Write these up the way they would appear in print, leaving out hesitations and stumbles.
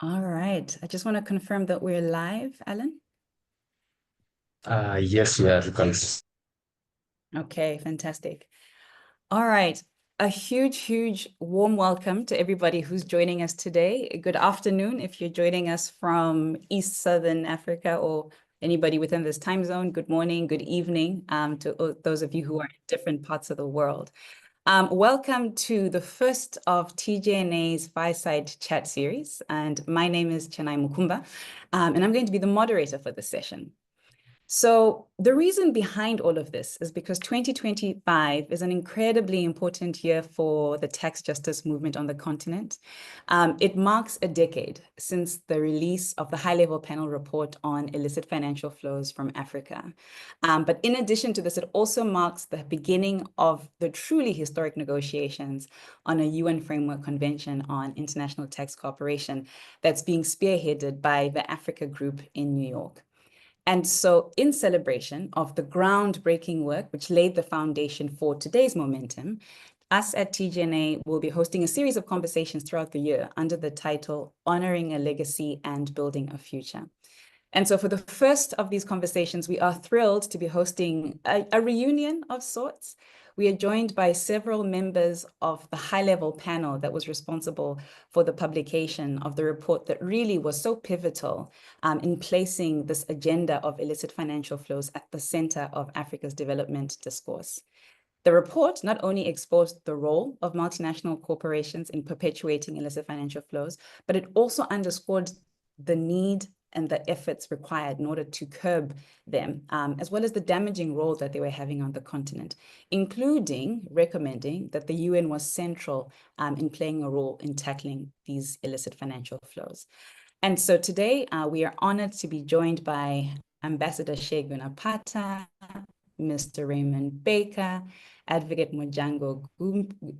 All right. I just want to confirm that we're live, Alan. Yes, we are because Okay, fantastic. All right. A huge warm welcome to everybody who's joining us today. Good afternoon if you're joining us from East Southern Africa or anybody within this time zone. Good morning, good evening to those of you who are in different parts of the world. Welcome to the first of TJNA's Fireside Chat series. And my name is Chenai Mukumba, and I'm going to be the moderator for this session. So the reason behind all of this is because 2025 is an incredibly important year for the tax justice movement on the continent. It marks a decade since the release of the high-level panel report on illicit financial flows from Africa. But in addition to this, it also marks the beginning of the truly historic negotiations on a UN Framework Convention on International Tax Cooperation that's being spearheaded by the Africa Group in New York. And so in celebration of the groundbreaking work, which laid the foundation for today's momentum, us at TJNA will be hosting a series of conversations throughout the year under the title, Honoring a Legacy and Building a Future. And so for the first of these conversations, we are thrilled to be hosting a reunion of sorts. We are joined by several members of the high-level panel that was responsible for the publication of the report that really was so pivotal in placing this agenda of illicit financial flows at the center of Africa's development discourse. The report not only exposed the role of multinational corporations in perpetuating illicit financial flows, but it also underscored the need and the efforts required in order to curb them, as well as the damaging role that they were having on the continent, including recommending that the UN was central in playing a role in tackling these illicit financial flows. And so today we are honored to be joined by Ambassador Olusegun Apata, Mr. Raymond Baker, Advocate Mojanku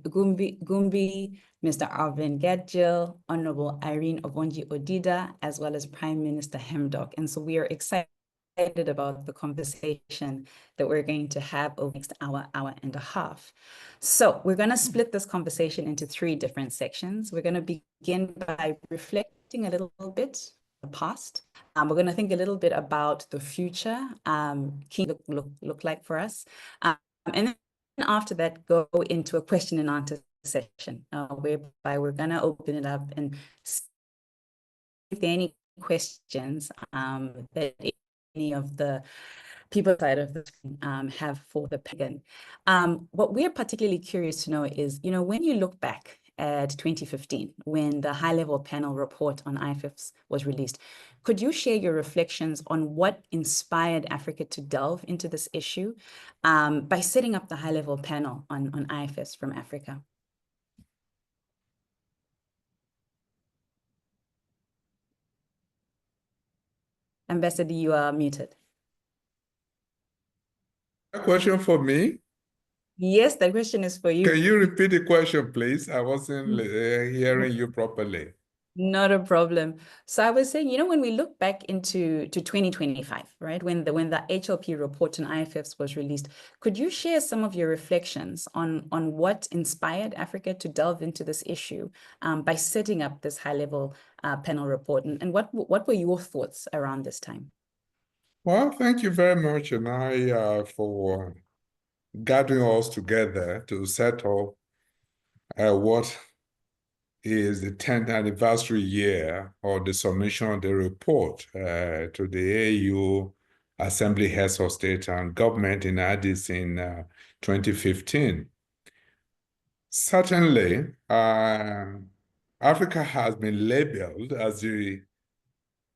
Gumbi, Mr. Arvinn Gadgil, Honorable Irene Ovonji-Odida, as well as Prime Minister Hamdok. And so we are excited about the conversation that we're going to have over the next hour and a half. So we're going to split this conversation into three different sections. We're going to begin by reflecting a little bit the past. We're going to think a little bit about the future, look like for us. And then after that, go into a question and answer session, whereby we're going to open it up and see if there are any questions that any of the people side of the screen have for the pagan. What we're particularly curious to know is, when you look back at 2015, when the high-level panel report on IFFs was released, could you share your reflections on what inspired Africa to delve into this issue by setting up the high-level panel on IFFs from Africa? Ambassador, you are muted. A question for me? Yes, that question is for you. Can you repeat the question, please? I wasn't hearing you properly. Not a problem. So I was saying, when we look back into 2025, right, when the HLP report on IFFs was released, could you share some of your reflections on what inspired Africa to delve into this issue by setting up this high-level panel report, and what were your thoughts around this time? Well, thank you very much, Chenai, for gathering us together to set up what is the 10th anniversary year of the submission of the report to the AU Assembly Heads of State and Government in Addis in 2015. Certainly, Africa has been labeled as the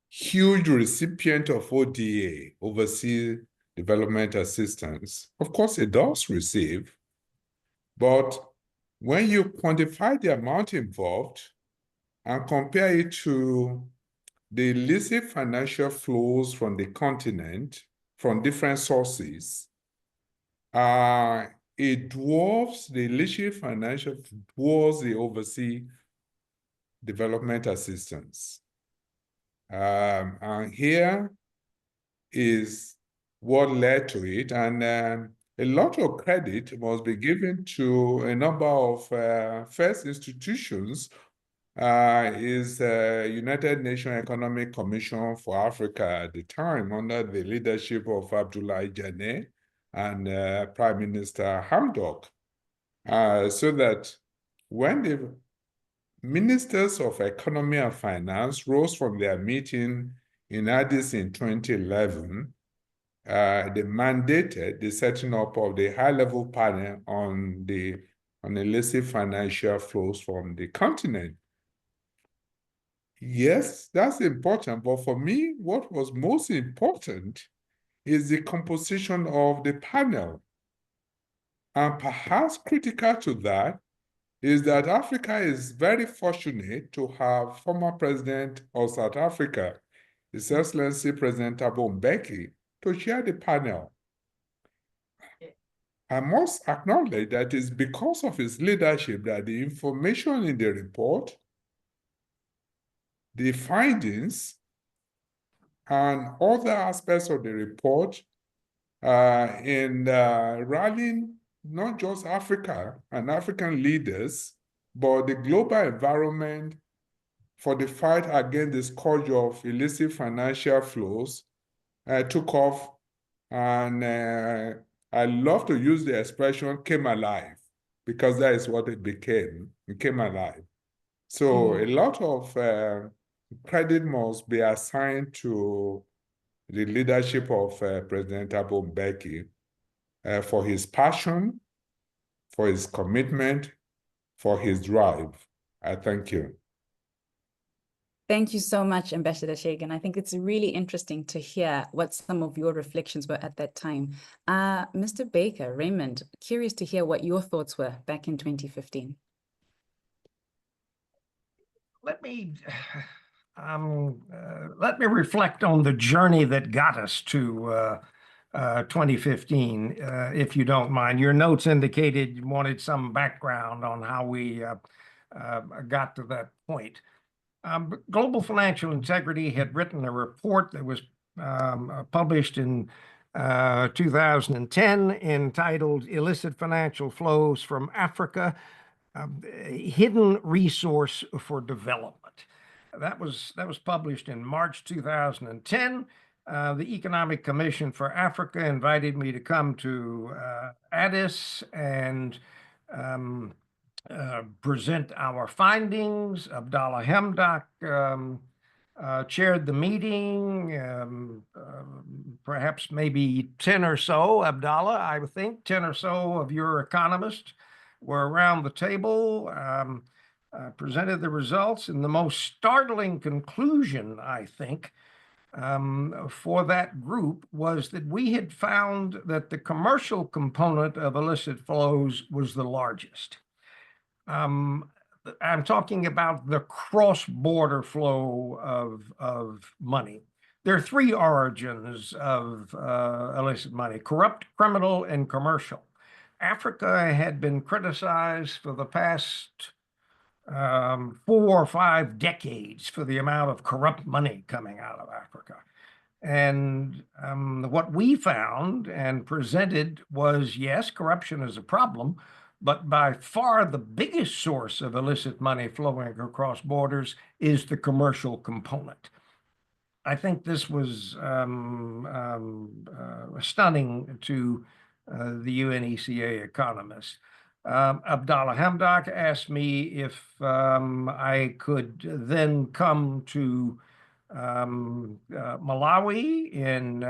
huge recipient of ODA, Overseas Development Assistance. Of course, it does receive, but when you quantify the amount involved and compare it to the illicit financial flows from the continent, from different sources, it dwarfs the illicit financial, dwarfs the overseas development assistance. And here is what led to it, and a lot of credit must be given to a number of first institutions is United Nations Economic Commission for Africa at the time under the leadership of Abdalla Chenai and Prime Minister Hamdok. So that when the ministers of economy and finance rose from their meeting in Addis in 2011, they mandated the setting up of the high-level panel on illicit financial flows from the continent. Yes, that's important, but for me, what was most important is the composition of the panel. And perhaps critical to that is that Africa is very fortunate to have former president of South Africa, His Excellency President Thabo Mbeki, to chair the panel. I must acknowledge that it's because of his leadership that the information in the report, the findings, and other aspects of the report in rallying not just Africa and African leaders, but the global environment for the fight against the scourge of illicit financial flows took off. And I love to use the expression came alive, because that is what it became. It came alive. So a lot of credit must be assigned to the leadership of President Thabo Mbeki for his passion, for his commitment, for his drive. I thank you. Thank you so much, Ambassador Shagan. I think it's really interesting to hear what some of your reflections were at that time. Mr. Baker, Raymond, curious to hear what your thoughts were back in 2015. Let me reflect on the journey that got us to 2015, if you don't mind. Your notes indicated you wanted some background on how we got to that point. Global Financial Integrity had written a report that was published in 2010 entitled Illicit Financial Flows from Africa, Hidden Resource for Development. That was published in March 2010. The Economic Commission for Africa invited me to come to Addis and present our findings. Abdalla Hamdok chaired the meeting. Perhaps maybe 10 or so, Abdalla, I would think, 10 or so of your economists were around the table, presented the results, and the most startling conclusion, I think, for that group was that we had found that the commercial component of illicit flows was the largest. I'm talking about the cross-border flow of money. There are three origins of illicit money: corrupt, criminal, and commercial. Africa had been criticized for the past 4 or 5 decades for the amount of corrupt money coming out of Africa. And what we found and presented was, yes, corruption is a problem, but by far the biggest source of illicit money flowing across borders is the commercial component. I think this was stunning to the UNECA economists. Abdalla Hamdok asked me if I could then come to Malawi in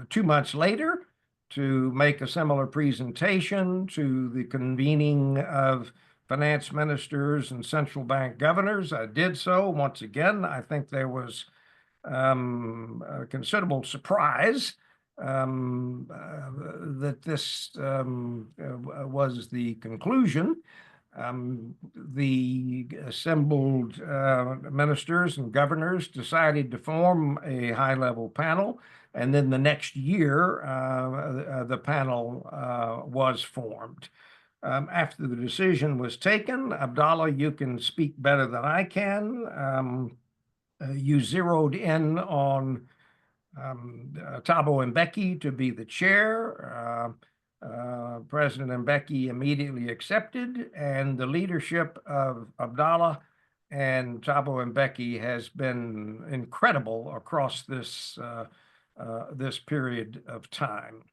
2 months later to make a similar presentation to the convening of finance ministers and central bank governors. I did so. Once again, I think there was a considerable surprise that this was the conclusion. The assembled ministers and governors decided to form a high-level panel, and then the next year, the panel was formed. After the decision was taken, Abdalla, you can speak better than I can. You zeroed in on Thabo Mbeki to be the chair. President Mbeki immediately accepted, and the leadership of Abdalla and Thabo Mbeki has been incredible across this this period of time.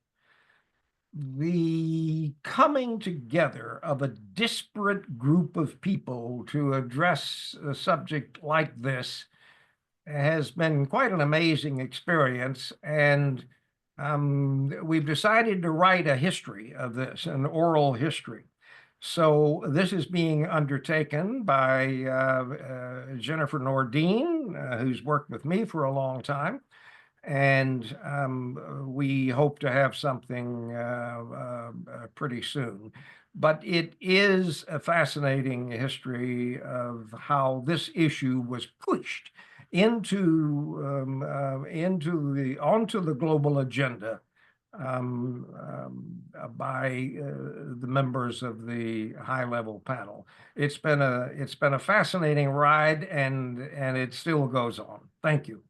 The coming together of a disparate group of people to address a subject like this has been quite an amazing experience, and we've decided to write a history of this, an oral history. So this is being undertaken by Jennifer Nordine, who's worked with me for a long time. And we hope to have something pretty soon. But it is a fascinating history of how this issue was pushed onto the global agenda by the members of the high-level panel. It's been a fascinating ride, and it still goes on. Thank you.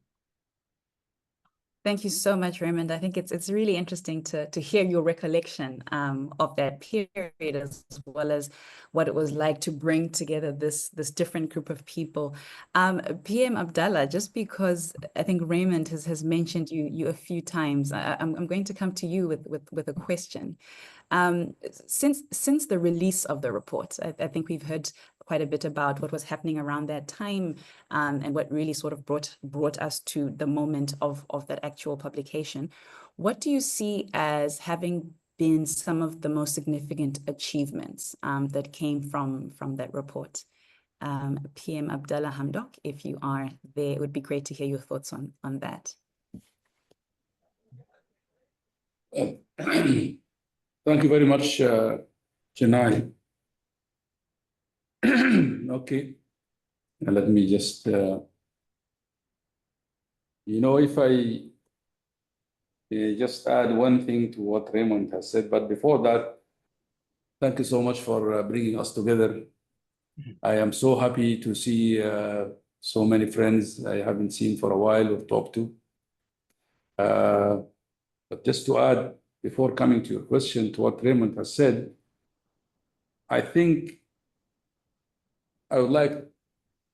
Thank you so much, Raymond. I think it's really interesting to hear your recollection of that period, as well as what it was like to bring together this different group of people. PM Abdalla, just because I think Raymond has mentioned you a few times, I'm going to come to you with a question. Since the release of the report, I think we've heard quite a bit about what was happening around that time, and what really sort of brought us to the moment of that actual publication. What do you see as having been some of the most significant achievements that came from that report? PM Abdalla Hamdok, if you are there, it would be great to hear your thoughts on that. Thank you very much, Chenai. Okay, let me just, if I just add one thing to what Raymond has said, but before that, thank you so much for bringing us together. I am so happy to see so many friends I haven't seen for a while or talked to. But just to add, before coming to your question, to what Raymond has said, I think I would like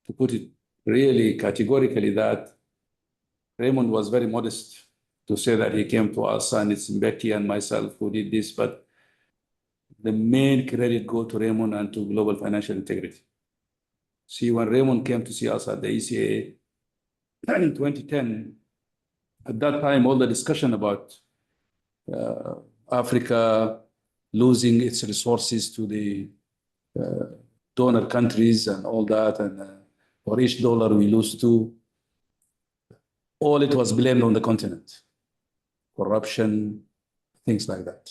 to put it really categorically that Raymond was very modest to say that he came to us and it's Mbeki and myself who did this, but the main credit go to Raymond and to Global Financial Integrity. See, when Raymond came to see us at the ECA in 2010, at that time, all the discussion about Africa losing its resources to the donor countries and all that, and for each dollar we lose two, all it was blamed on the continent. Corruption, things like that.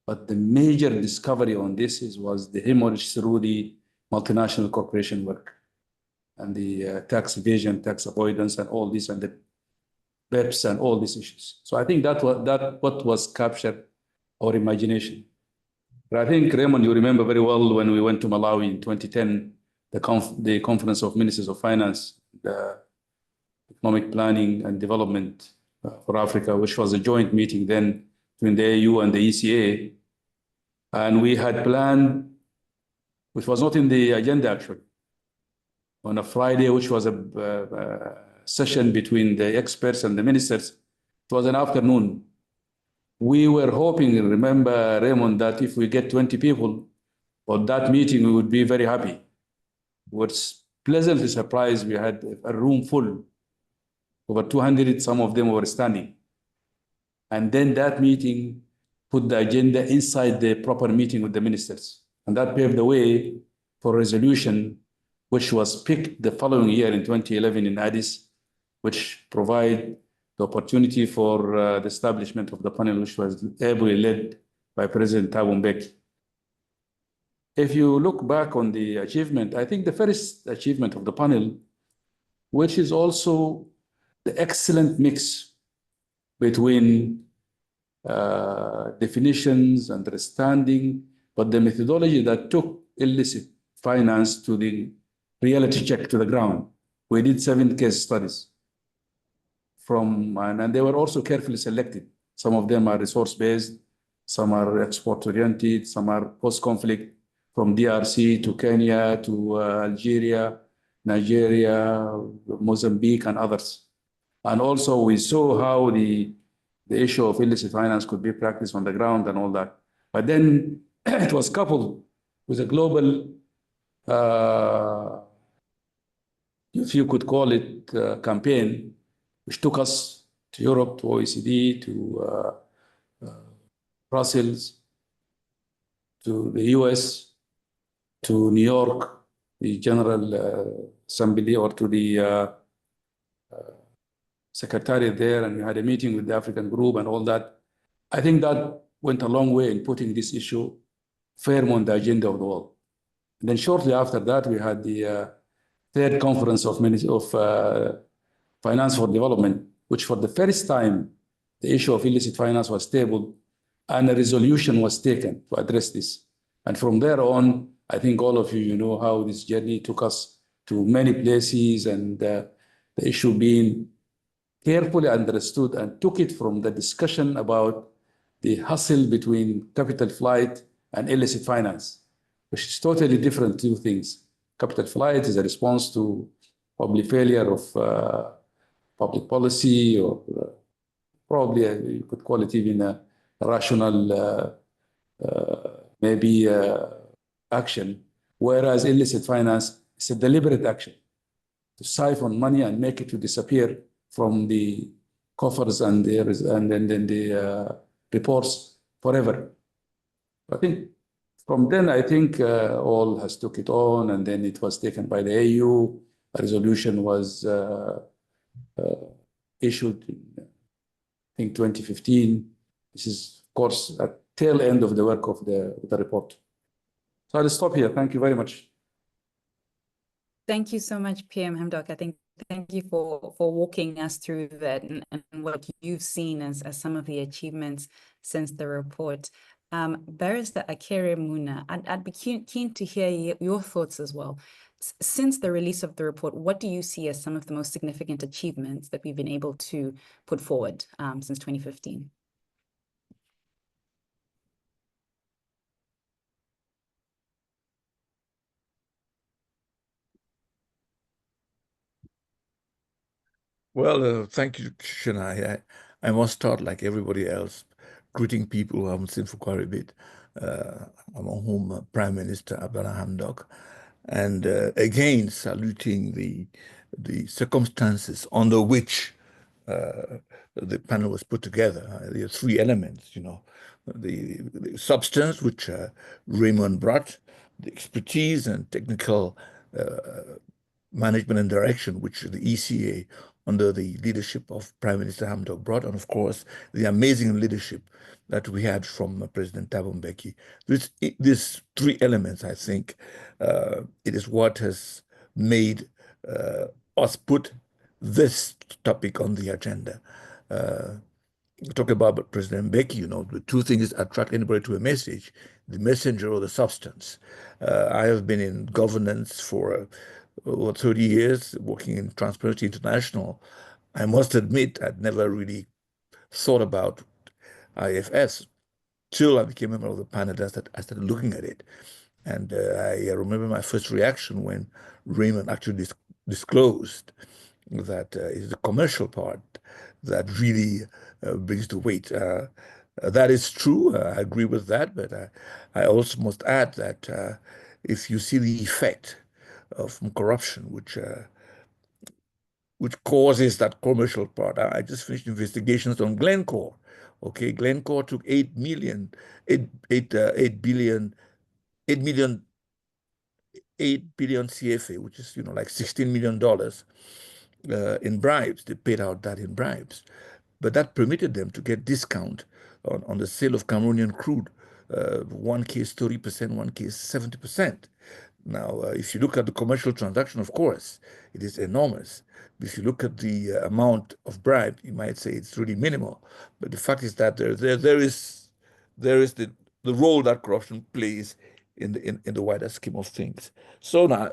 But the major discovery on this was the hemorrhage through the multinational corporation work and the tax evasion, tax avoidance, and all this, and the BEPS and all these issues. So I think that what was captured our imagination. But I think, Raymond, you remember very well when we went to Malawi in 2010, the Conference of Ministers of Finance, the Economic Planning and Development for Africa, which was a joint meeting then between the AU and the ECA. And we had planned, which was not in the agenda actually, on a Friday, which was a session between the experts and the ministers. It was an afternoon. We were hoping, remember, Raymond, that if we get 20 people on that meeting, we would be very happy. We were pleasantly surprised. We had a room full, over 200, some of them were standing. And then that meeting put the agenda inside the proper meeting with the ministers. And that paved the way for a resolution, which was picked the following year in 2011 in Addis, which provide the opportunity for the establishment of the panel, which was ably led by President Thabo Mbeki. If you look back on the achievement, I think the first achievement of the panel, which is also the excellent mix between definitions, understanding, but the methodology that took illicit finance to the reality check to the ground. We did 7 case studies. And they were also carefully selected. Some of them are resource-based, some are export-oriented, some are post-conflict, from DRC to Kenya to Algeria, Nigeria, Mozambique, and others. And also we saw how the issue of illicit finance could be practiced on the ground and all that. But then it was coupled with a global, if you could call it, campaign, which took us to Europe, to OECD, to Brussels, to the US, to New York, the General Assembly, or to the secretariat there, and we had a meeting with the African group and all that. I think that went a long way in putting this issue firm on the agenda of the world. And then shortly after that, we had the third conference of Finance for Development, which for the first time, the issue of illicit finance was tabled and a resolution was taken to address this. And from there on, I think all of you know how this journey took us to many places, and the issue being carefully understood and took it from the discussion about the hustle between capital flight and illicit finance, which is totally different two things. Capital flight is a response to probably failure of public policy, or probably you could call it even a rational maybe action, whereas illicit finance is a deliberate action to siphon money and make it to disappear from the coffers and the reports forever. I think from then, I think all has took it on, and then it was taken by the AU. A resolution was issued in, I think, 2015. This is, of course, a tail end of the work of the report. So I'll stop here. Thank you very much. Thank you so much, PM Hamdok. I think thank you for walking us through that and what you've seen as some of the achievements since the report. Barrister Akere Muna, I'd be keen to hear your thoughts as well. Since the release of the report, what do you see as some of the most significant achievements that we've been able to put forward since 2015? Well, thank you, Chenai. I must start like everybody else, greeting people who I haven't seen for quite a bit, among whom Prime Minister Abdalla Hamdok, and again saluting the circumstances under which the panel was put together. There are three elements, you know, the substance, which Raymond brought, the expertise and technical management and direction, which the ECA, under the leadership of Prime Minister Hamdok, brought, and of course, the amazing leadership that we had from President Thabo Mbeki. These three elements, I think, it is what has made us put this topic on the agenda. Talk about President Mbeki, you know, the two things attract anybody to a message, the messenger or the substance. I have been in governance for over 30 years, working in Transparency International. I must admit, I'd never really thought about IFFs till I became a member of the panel. I started looking at it. And I remember my first reaction when Raymond actually disclosed that it's the commercial part that really brings the weight. That is true. I agree with that. But I also must add that if you see the effect of corruption, which causes that commercial part. I just finished investigations on Glencore. Okay, Glencore took 8 billion CFA, which is, you know, like $16 million in bribes. They paid out that in bribes, but that permitted them to get discount on the sale of Cameroonian crude. One case 30%, one case 70%. Now, if you look at the commercial transaction, of course, it is enormous. If you look at the amount of bribe, you might say it's really minimal. But the fact is that there is the role that corruption plays in the wider scheme of things. So now,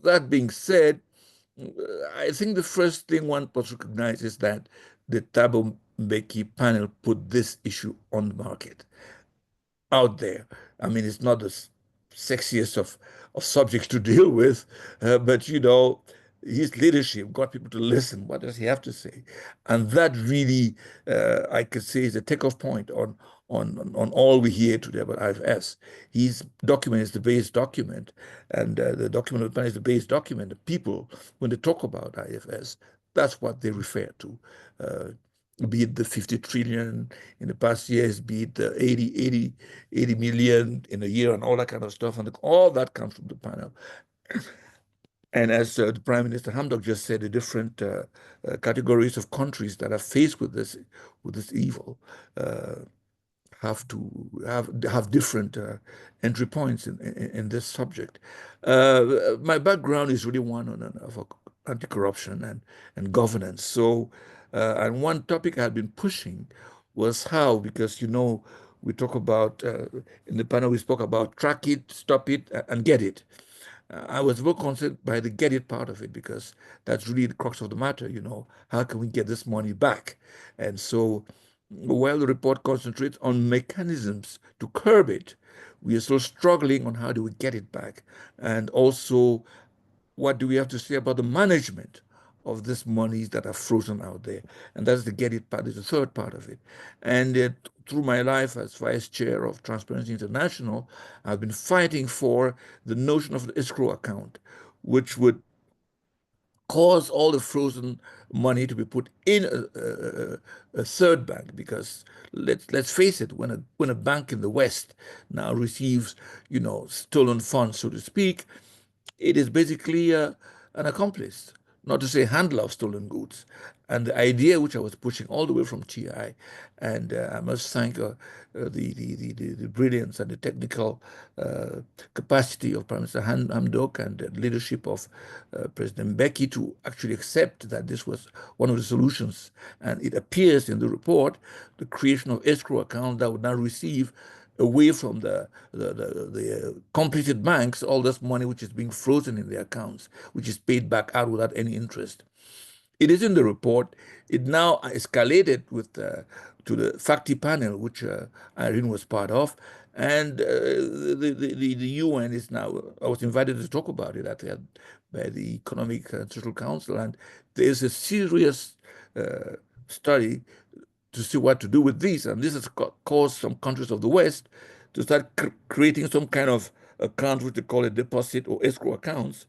that being said, I think the first thing one must recognize is that the Thabo Mbeki panel put this issue on the market, out there. I mean, it's not sexiest of subjects to deal with, but you know, his leadership got people to listen. What does he have to say? And that really, I could say, is a takeoff point on all we hear today about IFFs. His document is the base document, and the document of the plan is the base document. The people, when they talk about IFFs, that's what they refer to. Be it the 50 trillion in the past years, be it the 80 million in a year and all that kind of stuff. And all that comes from the panel. And as the Prime Minister Hamdok just said, the different categories of countries that are faced with this evil have to have different entry points in this subject. My background is really one of anti-corruption and governance. So, and one topic I had been pushing was how, because you know, we talk about in the panel we spoke about track it, stop it, and get it. I was more concerned by the get it part of it, because that's really the crux of the matter. You know, how can we get this money back? And so, while the report concentrates on mechanisms to curb it, we are still struggling on how do we get it back, and also what do we have to say about the management of these monies that are frozen out there. And that's the get it part, is the third part of it. And through my life as vice chair of Transparency International, I've been fighting for the notion of the escrow account, which would cause all the frozen money to be put in a third bank. Because let's face it, when a bank in the West now receives, you know, stolen funds, so to speak, it is basically an accomplice, not to say handler of stolen goods. And the idea which I was pushing all the way from TI, and I must thank the brilliance and the technical capacity of Prime Minister Hamdok and the leadership of President Mbeki to actually accept that this was one of the solutions. And it appears in the report, the creation of escrow accounts that would now receive, away from the completed banks, all this money which is being frozen in their accounts, which is paid back out without any interest. It is in the report. It now escalated with to the FACTI panel, which Irene was part of, and the UN is now. I was invited to talk about it by the Economic and Social Council, and there is a serious study to see what to do with these. And this has caused some countries of the West to start creating some kind of account, which they call a deposit or escrow accounts,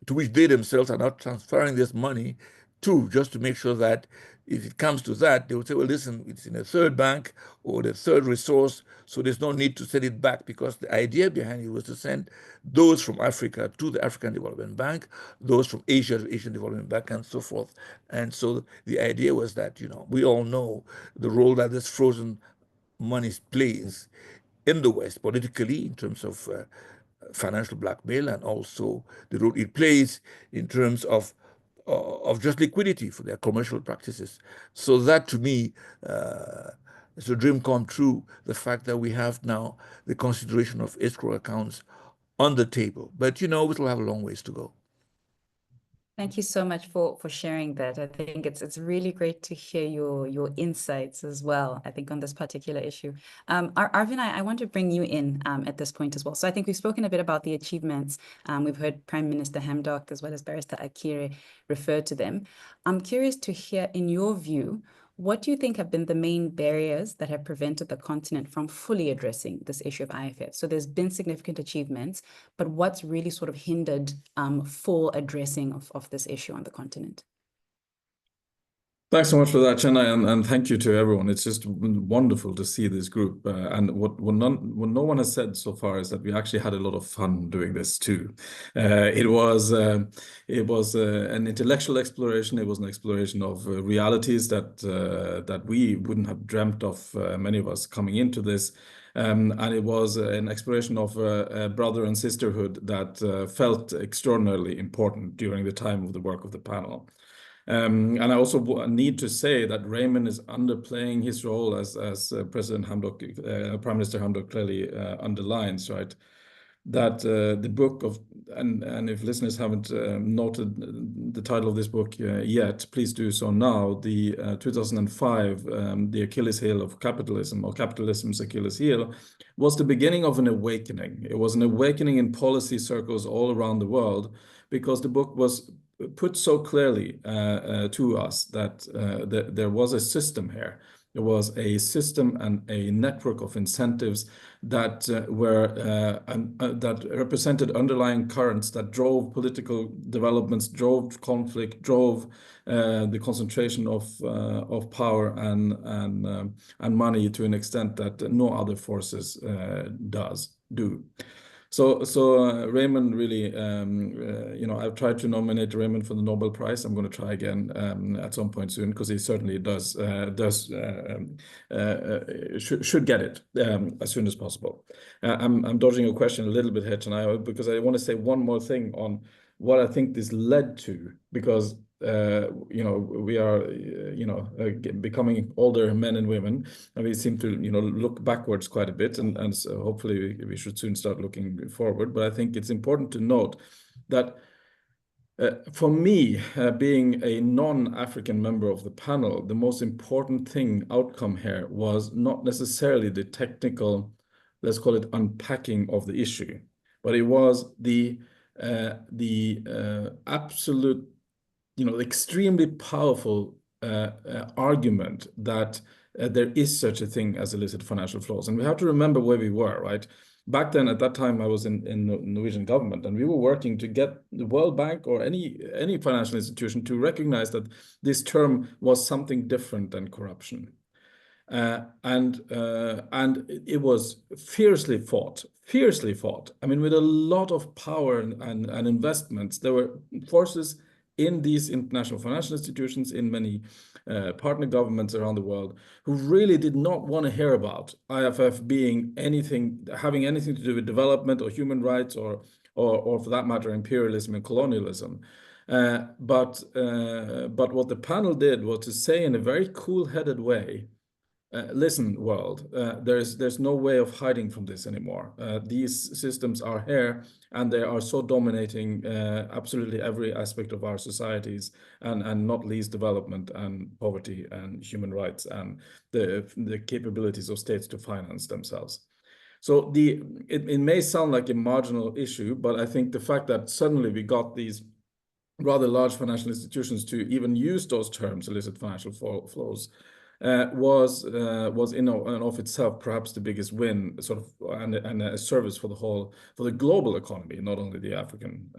to which they themselves are not transferring this money to, just to make sure that if it comes to that, they will say, well, listen, it's in a third bank or the third resource, so there's no need to send it back, because the idea behind it was to send those from Africa to the African Development Bank, those from Asia to Asian Development Bank, and so forth. And so the idea was that, you know, we all know the role that this frozen money plays in the West politically in terms of financial blackmail, and also the role it plays in terms of just liquidity for their commercial practices. So that, to me, is a dream come true, the fact that we have now the consideration of escrow accounts on the table. But, you know, it will have a long ways to go. Thank you so much for sharing that. I think it's really great to hear your insights as well, I think, on this particular issue. Arvinn, I want to bring you in at this point as well. So I think we've spoken a bit about the achievements. We've heard Prime Minister Hamdok as well as Barrister Akere refer to them. I'm curious to hear, in your view, what do you think have been the main barriers that have prevented the continent from fully addressing this issue of IFF? So there's been significant achievements, but what's really sort of hindered full addressing of this issue on the continent? Thanks so much for that, Chenai, and thank you to everyone. It's just wonderful to see this group. And what no one has said so far is that we actually had a lot of fun doing this too. It was an intellectual exploration. It was an exploration of realities that we wouldn't have dreamt of, many of us coming into this. And it was an exploration of a brother and sisterhood that felt extraordinarily important during the time of the work of the panel. And I also need to say that Raymond is underplaying his role as President Hamdok, Prime Minister Hamdok clearly underlines, right? that the book of, and if listeners haven't noted the title of this book yet, please do so now. The 2005, The Achilles Heel of Capitalism, or Capitalism's Achilles Heel, was the beginning of an awakening. It was an awakening in policy circles all around the world, because the book was put so clearly to us that there was a system here. There was a system and a network of incentives that that represented underlying currents that drove political developments, drove conflict, drove the concentration of power and money to an extent that no other forces do. So Raymond really, I've tried to nominate Raymond for the Nobel Prize. I'm going to try again at some point soon, because he certainly should get it as soon as possible. I'm dodging your question a little bit here tonight, because I want to say one more thing on what I think this led to, because we are, becoming older men and women, and we seem to, look backwards quite a bit, and so hopefully we should soon start looking forward. But I think it's important to note that for me, being a non-African member of the panel, the most important outcome here was not necessarily the technical, let's call it, unpacking of the issue, but it was the absolute, extremely powerful argument that there is such a thing as illicit financial flows. And we have to remember where we were, right? Back then, at that time, I was in the Norwegian government, and we were working to get the World Bank or any financial institution to recognize that this term was something different than corruption. And it was fiercely fought. I mean, with a lot of power and investments. There were forces in these international financial institutions, in many partner governments around the world, who really did not want to hear about IFF having anything to do with development or human rights, or for that matter, imperialism and colonialism. But what the panel did was to say in a very cool-headed way, listen, world, there's no way of hiding from this anymore. These systems are here, and they are so dominating absolutely every aspect of our societies, and not least development and poverty and human rights and the capabilities of states to finance themselves. So it may sound like a marginal issue, but I think the fact that suddenly we got these rather large financial institutions to even use those terms, illicit financial flows, was in and of itself perhaps the biggest win, sort of, and a service for the global economy, not only the African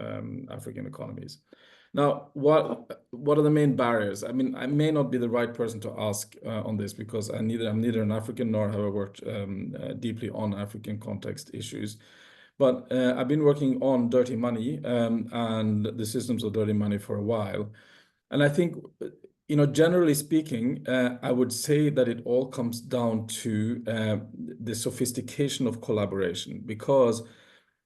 economies. Now, what are the main barriers? I mean, I may not be the right person to ask on this, because I'm neither an African nor have I worked deeply on African context issues. But I've been working on dirty money and the systems of dirty money for a while, and I think, generally speaking, I would say that it all comes down to the sophistication of collaboration, because,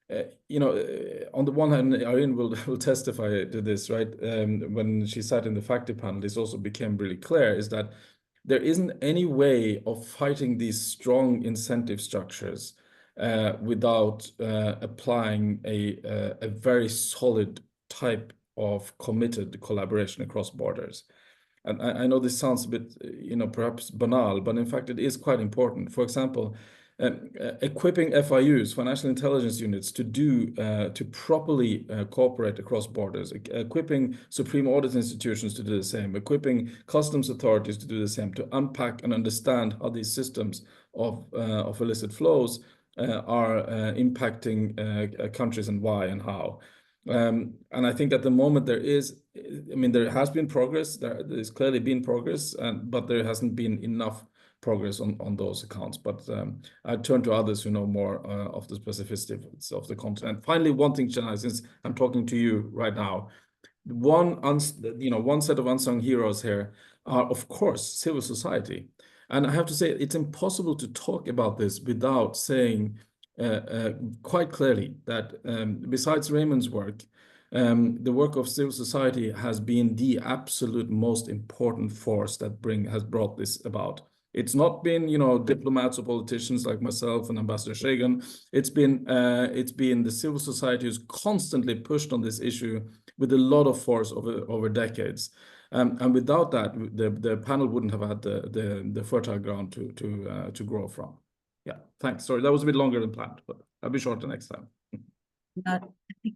on the one hand, Irene will testify to this, right? When she sat in the faculty panel, this also became really clear, is that there isn't any way of fighting these strong incentive structures without applying a very solid type of committed collaboration across borders. And I know this sounds a bit, perhaps banal, but in fact, it is quite important. For example, equipping FIUs, financial intelligence units, to properly cooperate across borders, equipping supreme audit institutions to do the same, equipping customs authorities to do the same, to unpack and understand how these systems of illicit flows are impacting countries, and why and how. And I think at the moment there has been progress. There's clearly been progress, but there hasn't been enough progress on those accounts. But I turn to others who know more of the specificities of the continent. Finally, one thing, Chenai, since I'm talking to you right now, one set of unsung heroes here are, of course, civil society. And I have to say, it's impossible to talk about this without saying quite clearly that besides Raymond's work, the work of civil society has been the absolute most important force that has brought this about. It's not been, you know, diplomats or politicians like myself and Ambassador Shagan. It's been the civil society who's constantly pushed on this issue with a lot of force over decades. And without that, the panel wouldn't have had the fertile ground to grow from. Yeah, thanks. Sorry, that was a bit longer than planned, but I'll be shorter next time.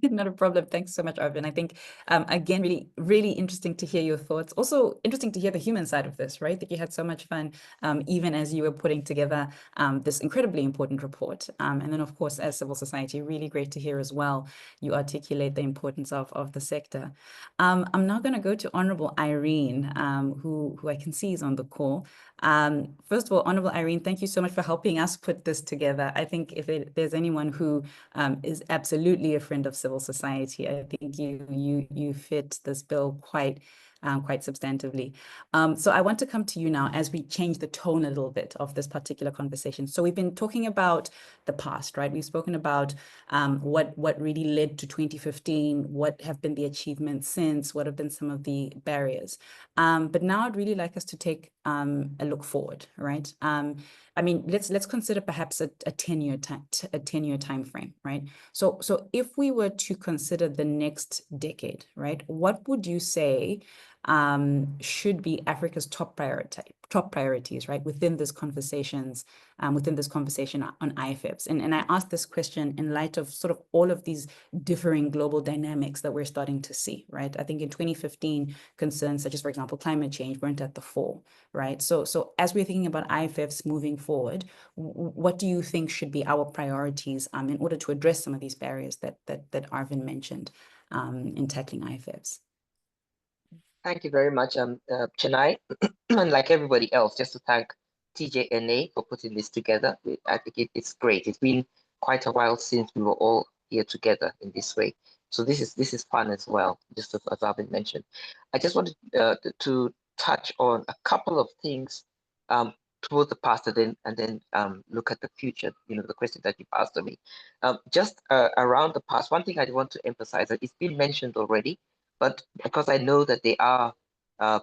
Not a problem. Thanks so much, Arvinn. I think, again, really, really interesting to hear your thoughts. Also interesting to hear the human side of this, right? That you had so much fun, even as you were putting together this incredibly important report. And then, of course, as civil society, really great to hear as well, you articulate the importance of the sector. I'm now going to go to Honorable Irene, who I can see is on the call. First of all, Honorable Irene, thank you so much for helping us put this together. I think if there's anyone who is absolutely a friend of civil society, I think you fit this bill quite substantively. So I want to come to you now as we change the tone a little bit of this particular conversation. So we've been talking about the past, right? We've spoken about what really led to 2015, what have been the achievements since, what have been some of the barriers. But now I'd really like us to take a look forward, right? I mean, let's consider perhaps a 10-year time frame, right? So if we were to consider the next decade, right, what would you say should be Africa's top priorities, right, within this conversation on IFFs? And I ask this question in light of sort of all of these differing global dynamics that we're starting to see, right? I think in 2015, concerns such as, for example, climate change weren't at the fore, right? So as we're thinking about IFFs moving forward, what do you think should be our priorities in order to address some of these barriers that Arvinn mentioned in tackling IFFs? Thank you very much, Chenai. And like everybody else, just to thank TJNA for putting this together. I think it's great. It's been quite a while since we were all here together in this way. So this is fun as well, just as Arvinn mentioned. I just wanted to touch on a couple of things towards the past and then look at the future, you know, the question that you've asked of me. Just around the past, one thing I want to emphasize that it's been mentioned already, but because I know that there are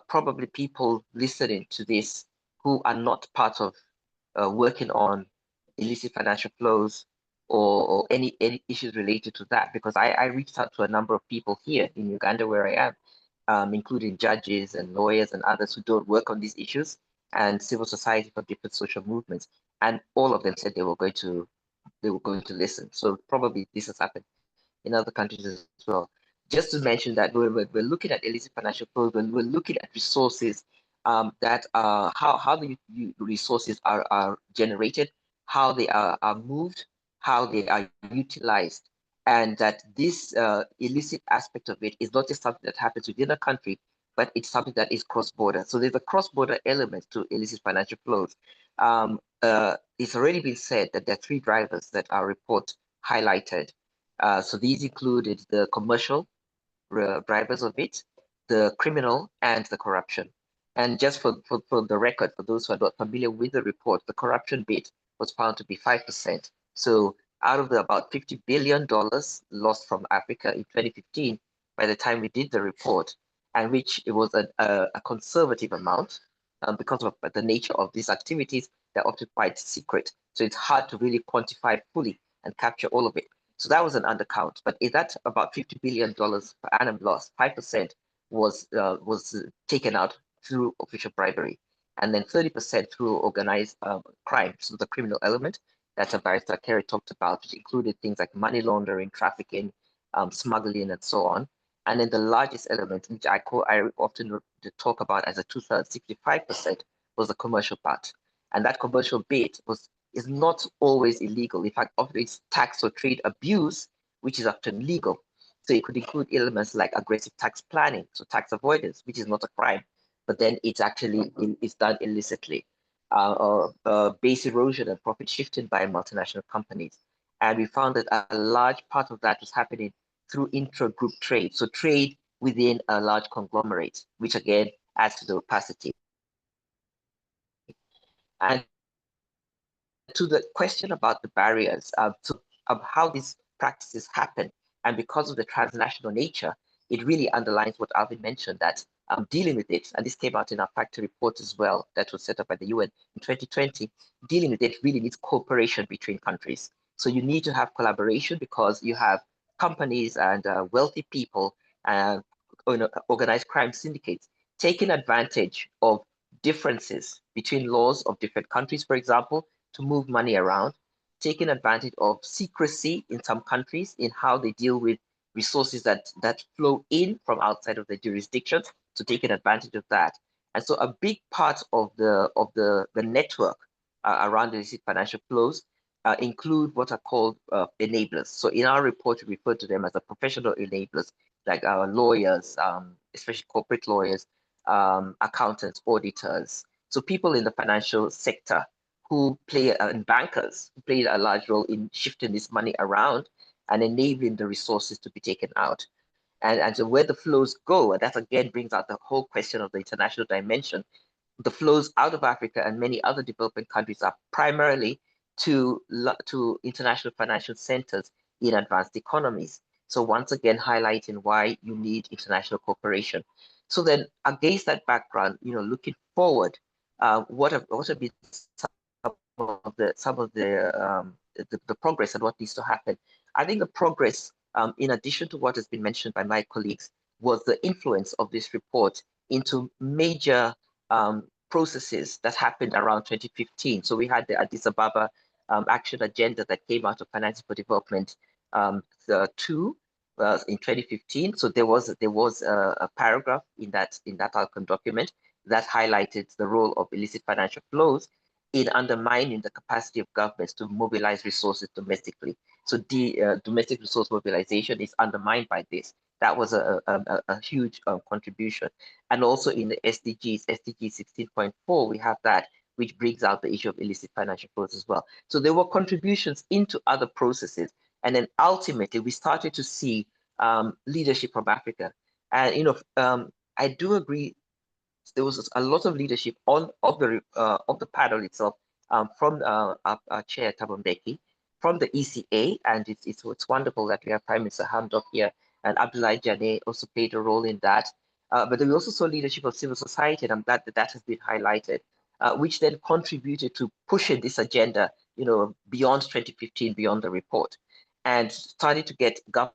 probably people listening to this who are not part of working on illicit financial flows or any issues related to that, because I reached out to a number of people here in Uganda where I am, including judges and lawyers and others who don't work on these issues, and civil society from different social movements, and all of them said they were going to listen. So probably this has happened in other countries as well. Just to mention that we're looking at illicit financial flows, we're looking at resources that how the resources are generated, how they are moved, how they are utilized, and that this illicit aspect of it is not just something that happens within a country, but it's something that is cross-border. So there's a cross-border element to illicit financial flows. It's already been said that there are three drivers that our report highlighted. So these included the commercial drivers of it, the criminal, and the corruption. And just for the record, for those who are not familiar with the report, the corruption bit was found to be 5%. So out of the about $50 billion lost from Africa in 2015, by the time we did the report, and which it was a conservative amount, because of the nature of these activities, they're often quite secret. So it's hard to really quantify fully and capture all of it. So that was an undercount, but is that about $50 billion per annum loss? 5% was taken out through official bribery, and then 30% through organized crime, so the criminal element that Barrister Akere talked about, which included things like money laundering, trafficking, smuggling, and so on. And then the largest element, which I often talk about as a 2/3, 65%, was the commercial part, and that commercial bit is not always illegal. In fact, often it's tax or trade abuse, which is often legal. So it could include elements like aggressive tax planning, so tax avoidance, which is not a crime, but then it's actually it's done illicitly, or base erosion and profit shifting by multinational companies. And we found that a large part of that was happening through intra-group trade, so trade within a large conglomerate, which again adds to the opacity. And to the question about the barriers, of how these practices happen, and because of the transnational nature, it really underlines what Arvinn mentioned, that dealing with it, and this came out in our factory report as well, that was set up by the UN in 2020, dealing with it really needs cooperation between countries. So you need to have collaboration because you have companies and wealthy people, organized crime syndicates, taking advantage of differences between laws of different countries, for example, to move money around, taking advantage of secrecy in some countries in how they deal with resources that flow in from outside of their jurisdictions, so taking advantage of that. And so a big part of the network around illicit financial flows include what are called enablers. So in our report, we refer to them as the professional enablers, like our lawyers, especially corporate lawyers, accountants, auditors. So people in the financial sector who play, and bankers who play a large role in shifting this money around and enabling the resources to be taken out. And so where the flows go, and that again brings out the whole question of the international dimension, the flows out of Africa and many other developing countries are primarily to international financial centers in advanced economies. So once again, highlighting why you need international cooperation. So then against that background, looking forward, what have been some of the progress and what needs to happen? I think the progress, in addition to what has been mentioned by my colleagues, was the influence of this report into major processes that happened around 2015. So we had the Addis Ababa action agenda that came out of Financing for Development 2 in 2015. So there was a paragraph in that outcome document that highlighted the role of illicit financial flows in undermining the capacity of governments to mobilize resources domestically. So domestic resource mobilization is undermined by this. That was a huge contribution. And also in the SDG 16.4, we have that, which brings out the issue of illicit financial flows as well. So there were contributions into other processes. And then ultimately, we started to see leadership from Africa. And, I do agree, there was a lot of leadership of the panel itself, from our chair, Thabo Mbeki, from the ECA, and it's wonderful that we have Prime Minister Hamdok here, and Abdalla also played a role in that. But we also saw leadership of civil society, and I'm glad that has been highlighted, which then contributed to pushing this agenda, beyond 2015, beyond the report, and started to get government.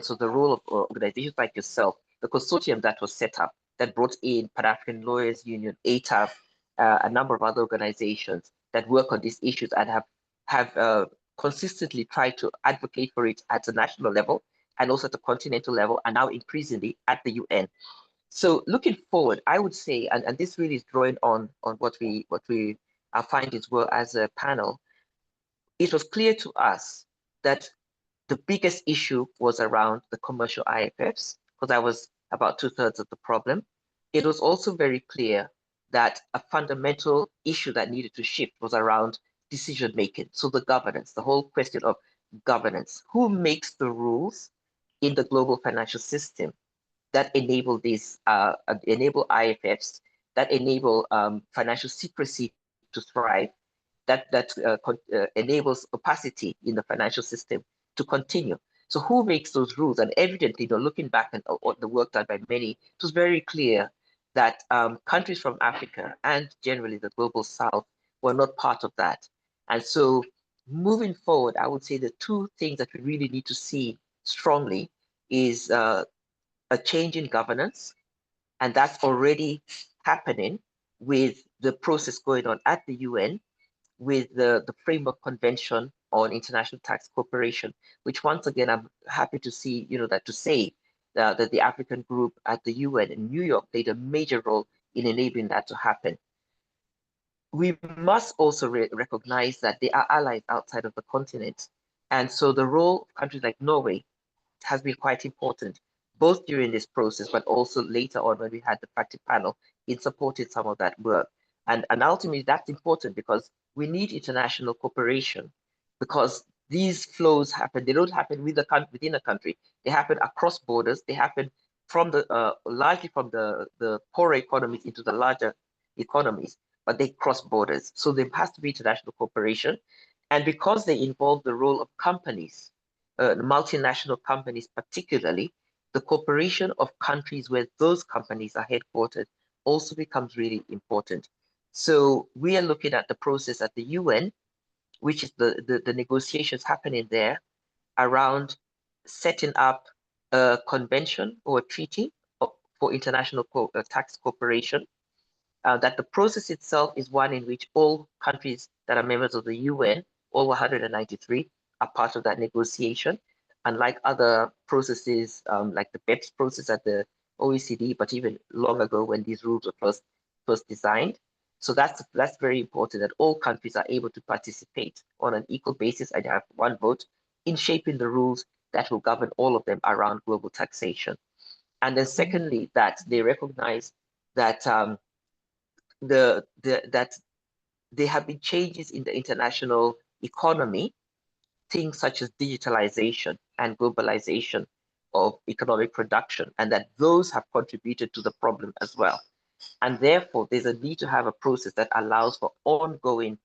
So the role of organizations like yourself, the consortium that was set up, that brought in Pan-African Lawyers Union, ATAF, a number of other organizations that work on these issues and have consistently tried to advocate for it at the national level and also at the continental level, and now increasingly at the UN. So looking forward, I would say, and this really is drawing on what we our findings were as a panel, it was clear to us that the biggest issue was around the commercial IFFs, because that was about 2/3 of the problem. It was also very clear that a fundamental issue that needed to shift was around decision-making. So the governance, the whole question of governance, who makes the rules in the global financial system that enable these, enable IFFs, that enable financial secrecy to thrive, that enables opacity in the financial system to continue. So who makes those rules? And evidently, looking back at the work done by many, it was very clear that countries from Africa and generally the global South were not part of that. And so moving forward, I would say the two things that we really need to see strongly is a change in governance, and that's already happening with the process going on at the UN, with the Framework Convention on International Tax Cooperation, which once again, I'm happy to see, that the African group at the UN in New York played a major role in enabling that to happen. We must also recognize that they are allies outside of the continent. And so the role of countries like Norway has been quite important, both during this process, but also later on when we had the practice panel in supporting some of that work. And ultimately, that's important because we need international cooperation, because these flows happen. They don't happen within a country. They happen across borders. They happen from largely from the poorer economies into the larger economies, but they cross borders. So there has to be international cooperation. And because they involve the role of companies, multinational companies particularly, the cooperation of countries where those companies are headquartered also becomes really important. So we are looking at the process at the UN, which is the negotiations happening there around setting up a convention or a treaty for international tax cooperation. That the process itself is one in which all countries that are members of the UN, all 193, are part of that negotiation. Unlike other processes, like the BEPS process at the OECD, but even long ago when these rules were first designed. So that's very important, that all countries are able to participate on an equal basis and have one vote in shaping the rules that will govern all of them around global taxation. And then secondly, that they recognize that that there have been changes in the international economy, things such as digitalization and globalization of economic production, and that those have contributed to the problem as well. And therefore, there's a need to have a process that allows for ongoing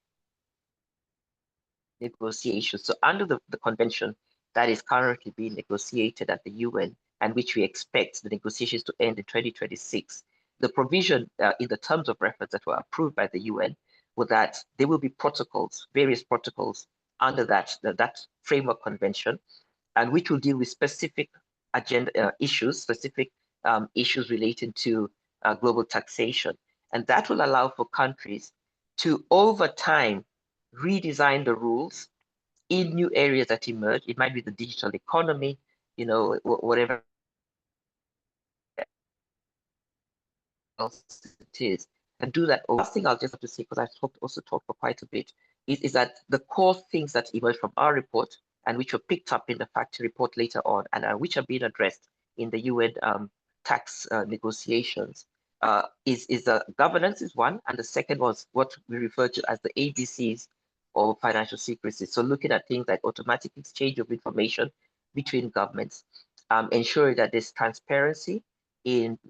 negotiations. So under the convention that is currently being negotiated at the UN, and which we expect the negotiations to end in 2026, the provision in the terms of reference that were approved by the UN was that there will be protocols, various protocols under that framework convention, and which will deal with specific agenda issues, specific issues relating to global taxation. And that will allow for countries to, over time, redesign the rules in new areas that emerge. It might be the digital economy, you know, whatever else it is, and do that. Last thing I'll just have to say, because I've also talked for quite a bit, is that the core things that emerge from our report and which were picked up in the factory report later on, and which are being addressed in the UN tax negotiations, is governance is one, and the second was what we refer to as the ABCs of financial secrecy. So looking at things like automatic exchange of information between governments, ensuring that there's transparency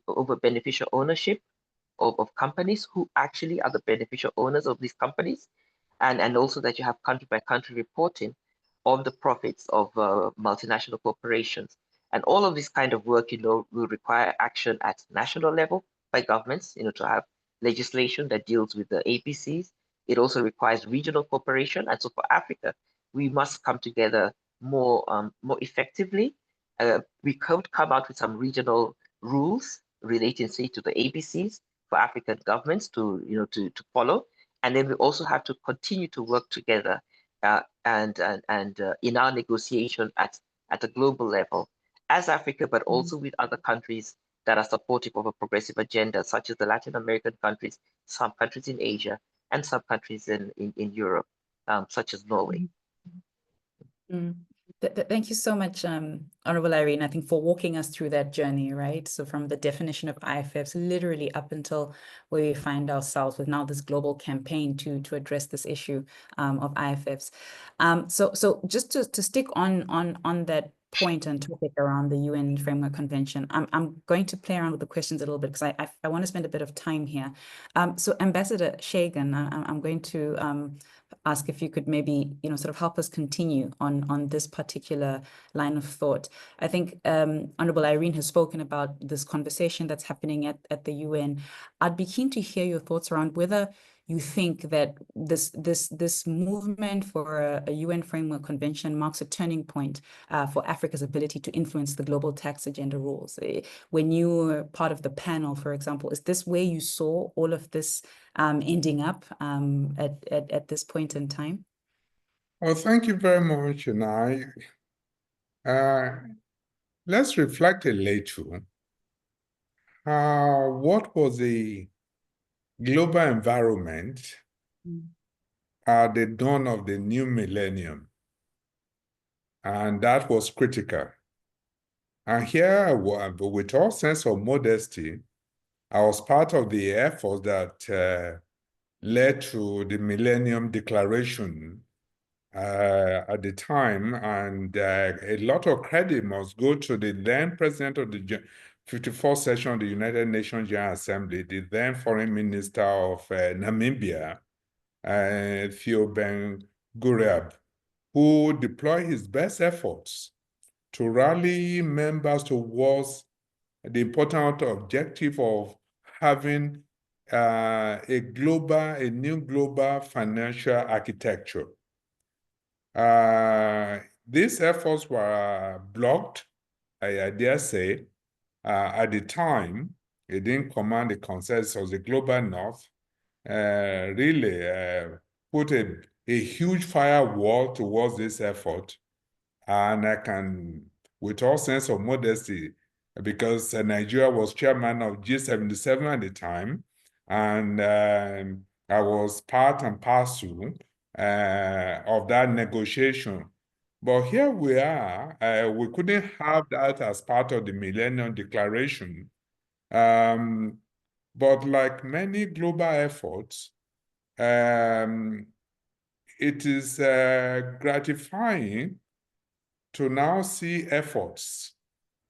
over beneficial ownership of companies, who actually are the beneficial owners of these companies, and also that you have country by country reporting on the profits of multinational corporations. And all of this kind of work, you know, will require action at national level by governments, you know, to have legislation that deals with the APCs. It also requires regional cooperation. And so for Africa, we must come together more effectively. We could come out with some regional rules relating, say, to the ABCs for African governments to, you know, to follow. And then we also have to continue to work together and in our negotiation at a global level as Africa, but also with other countries that are supportive of a progressive agenda, such as the Latin American countries, some countries in Asia, and some countries in Europe, such as Norway. Thank you so much, Honorable Irene, I think, for walking us through that journey, right? So from the definition of IFFs, literally up until where we find ourselves with now this global campaign to address this issue of IFFs. So just to stick on that point and topic around the UN Framework Convention, I'm going to play around with the questions a little bit because I want to spend a bit of time here. So Ambassador Shagan, I'm going to ask if you could maybe, you know, sort of help us continue on this particular line of thought. I think Honorable Irene has spoken about this conversation that's happening at the UN. I'd be keen to hear your thoughts around whether you think that this movement for a UN Framework Convention marks a turning point for Africa's ability to influence the global tax agenda rules. When you were part of the panel, for example, is this where you saw all of this ending up at this point in time? Well, thank you very much, Chenai. Let's reflect a little. What was the global environment at the dawn of the new millennium? And that was critical. And here, with all sense of modesty, I was part of the effort that led to the Millennium Declaration at the time, and a lot of credit must go to the then president of the 54th session of the United Nations General Assembly, the then foreign minister of Namibia, Theo Ben Guriab, who deployed his best efforts to rally members towards the important objective of having a new global financial architecture. These efforts were blocked, I dare say, at the time. It didn't command the consensus. The global north really put a huge firewall towards this effort. And I can, with all sense of modesty, because Nigeria was chairman of G77 at the time, and I was part and parcel of that negotiation. But here we are, we couldn't have that as part of the Millennium Declaration. But like many global efforts, it is gratifying to now see efforts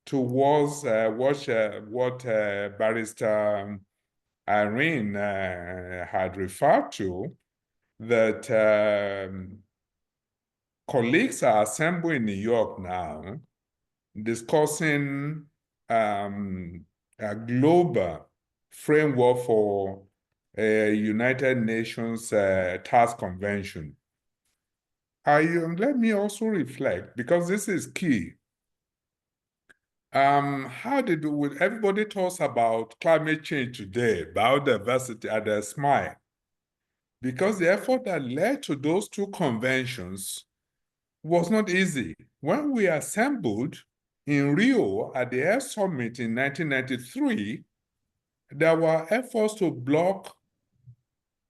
towards what Barrister Irene had referred to, that colleagues are assembled in New York now discussing a global framework for a United Nations tax convention. Let me also reflect, because this is key. Everybody talks about climate change today, biodiversity, and they smile, because the effort that led to those two conventions was not easy. When we assembled in Rio at the Air Summit in 1993, there were efforts to block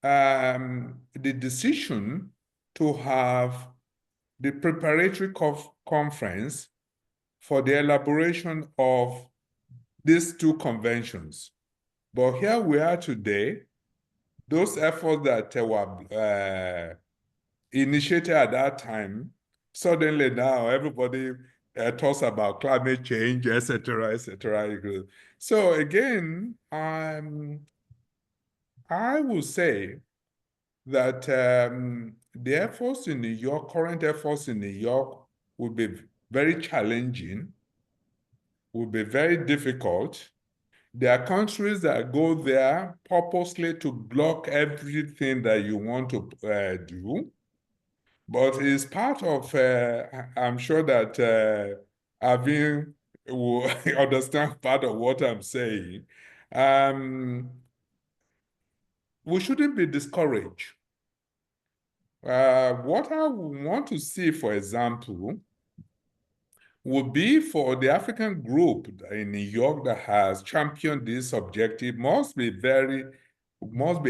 the decision to have the preparatory conference for the elaboration of these two conventions. But here we are today. Those efforts that were initiated at that time, suddenly now everybody talks about climate change, etc., etc. So again, I would say that the efforts in New York, current efforts in New York, will be very challenging, will be very difficult. There are countries that go there purposely to block everything that you want to do. But it's part of, I'm sure that Arvinn will understand part of what I'm saying. We shouldn't be discouraged. What I want to see, for example, would be for the African group in New York that has championed this objective must be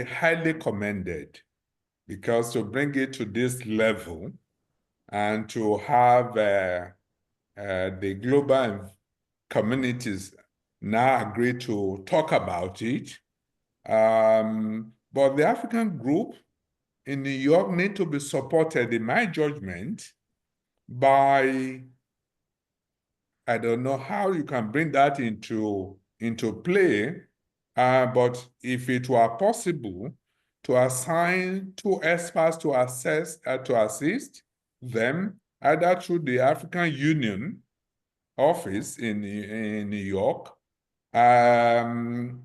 highly commended, because to bring it to this level and to have the global communities now agree to talk about it. But the African group in New York need to be supported, in my judgment, by, I don't know how you can bring that into play, but if it were possible to assign 2 experts to assist them, either through the African Union office in New York. And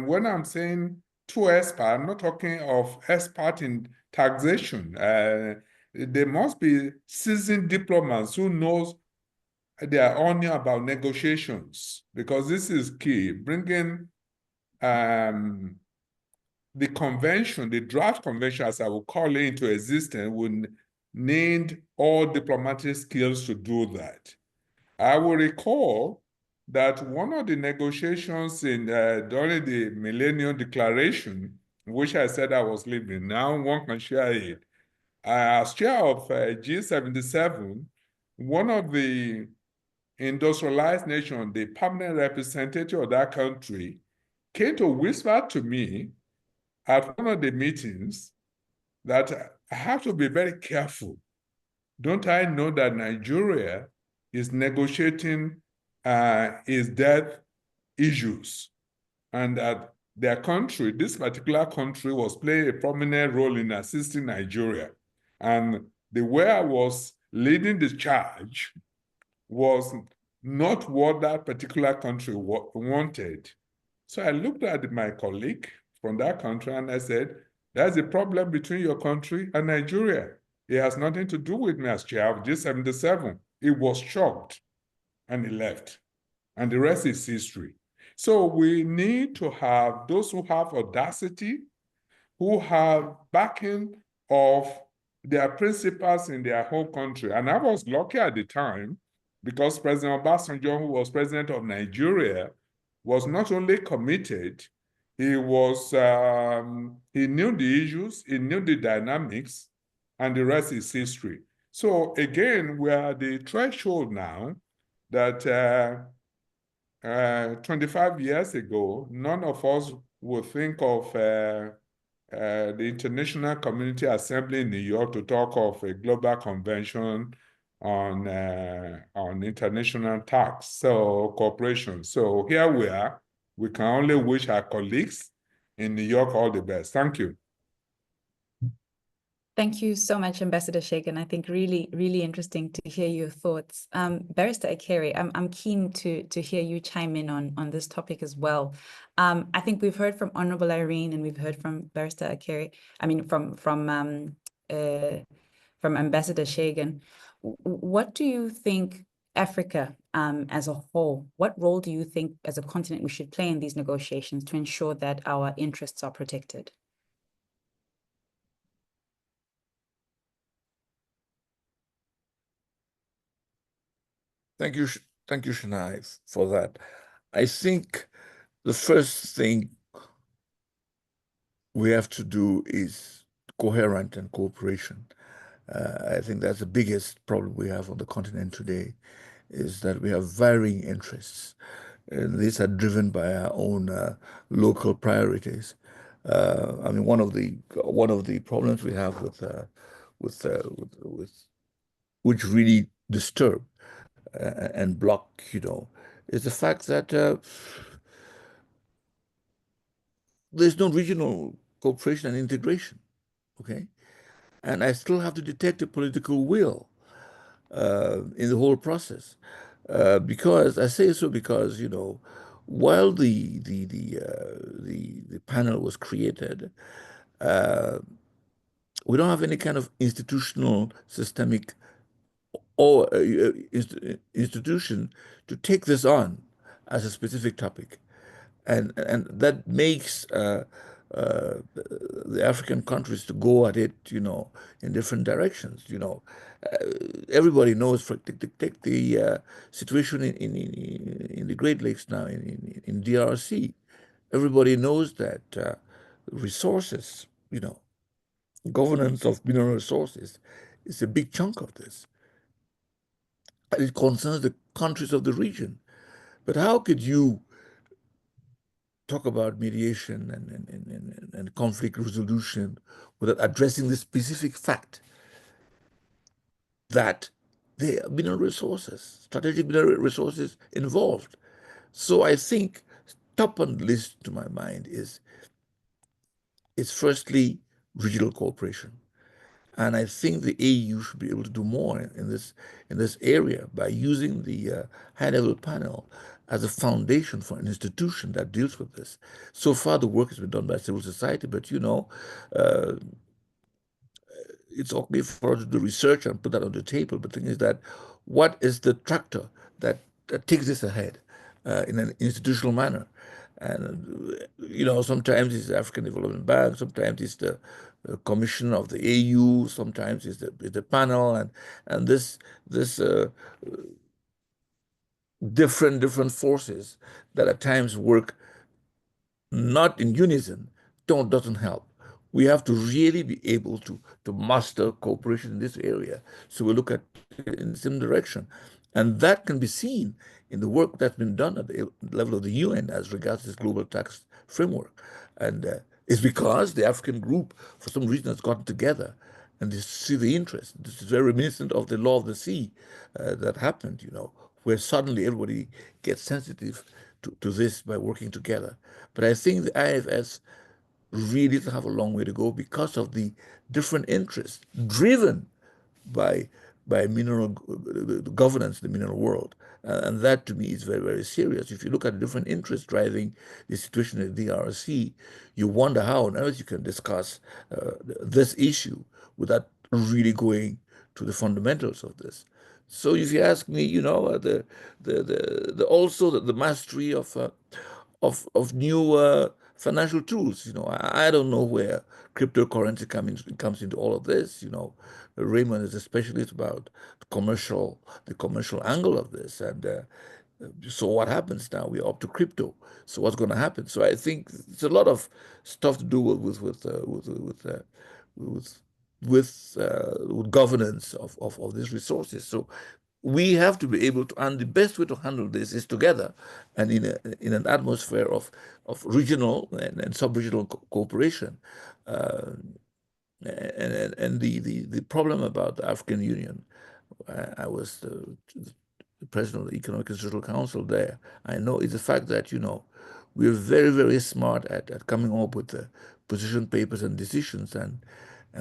when I'm saying 2 experts, I'm not talking of experts in taxation. There must be seasoned diplomats who knows they are only about negotiations, because this is key. Bringing the convention, the draft convention, as I will call it, into existence would need all diplomatic skills to do that. I will recall that one of the negotiations during the Millennium Declaration, which I said I was leaving, now one can share it. As chair of G77, one of the industrialized nations, the permanent representative of that country, came to whisper to me at one of the meetings that I have to be very careful. Don't I know that Nigeria is negotiating its debt issues, and that their country, this particular country, was playing a prominent role in assisting Nigeria. And the way I was leading the charge was not what that particular country wanted. So I looked at my colleague from that country and I said, there's a problem between your country and Nigeria. It has nothing to do with me as chair of G77. He was shocked and he left. And the rest is history. So we need to have those who have audacity, who have backing of their principles in their home country. And I was lucky at the time because President Obasanjo, who was president of Nigeria, was not only committed, he was, he knew the issues, he knew the dynamics, and the rest is history. So again, we are at the threshold now that 25 years ago, none of us would think of the International Community Assembly in New York to talk of a global convention on international tax, so cooperation. So here we are. We can only wish our colleagues in New York all the best. Thank you. Thank you so much, Ambassador Shagan. I think really, really interesting to hear your thoughts. Barrister Akere, I'm keen to hear you chime in on this topic as well. I think we've heard from Honorable Irene and we've heard from Barrister Akere, I mean, from Ambassador Shagan. What do you think Africa as a whole, what role do you think as a continent we should play in these negotiations to ensure that our interests are protected? Thank you, Chenai, for that. I think the first thing we have to do is coherent and cooperation. I think that's the biggest problem we have on the continent today, is that we have varying interests. And these are driven by our own local priorities. I mean, one of the problems we have with which really disturb and block, is the fact that there's no regional cooperation and integration, okay? And I still have to detect a political will in the whole process. Because I say so because, while the panel was created, we don't have any kind of institutional systemic or institution to take this on as a specific topic, and that makes the African countries to go at it, in different directions. Everybody knows. Take the situation in the Great Lakes now in DRC. Everybody knows that resources, governance of mineral resources is a big chunk of this. And it concerns the countries of the region. But how could you talk about mediation and conflict resolution without addressing the specific fact that there are mineral resources, strategic mineral resources involved? So I think top on the list to my mind is firstly regional cooperation. And I think the AU should be able to do more in this area by using the high-level panel as a foundation for an institution that deals with this. So far, the work has been done by civil society, but it's okay for us to do research and put that on the table. But the thing is that, what is the tractor that takes this ahead in an institutional manner? And sometimes it's the African Development Bank, sometimes it's the Commission of the AU, sometimes it's the panel, and this different forces that at times work not in unison doesn't help. We have to really be able to master cooperation in this area. So we look at it in the same direction. And that can be seen in the work that's been done at the level of the UN as regards this global tax framework. And it's because the African group, for some reason, has gotten together and they see the interest. This is very reminiscent of the law of the sea that happened, where suddenly everybody gets sensitive to this by working together. But I think the IFFs really have a long way to go because of the different interests driven by by the governance in the mineral world. And that to me is very, very serious. If you look at the different interests driving the situation in the DRC, you wonder how on earth you can discuss this issue without really going to the fundamentals of this. So if you ask me, you know, also the mastery of new financial tools. You know, I don't know where cryptocurrency comes into all of this. You know, Raymond is a specialist about the commercial angle of this, and so what happens now? We're up to crypto. So what's going to happen? So I think it's a lot of stuff to do with governance of these resources. So we have to be able to, and the best way to handle this is together and in an atmosphere of regional and sub-regional cooperation. And the problem about the African Union, I was the president of the Economic and Social Council there. I know it's the fact that, you know, we're very, very smart at coming up with the position papers and decisions, and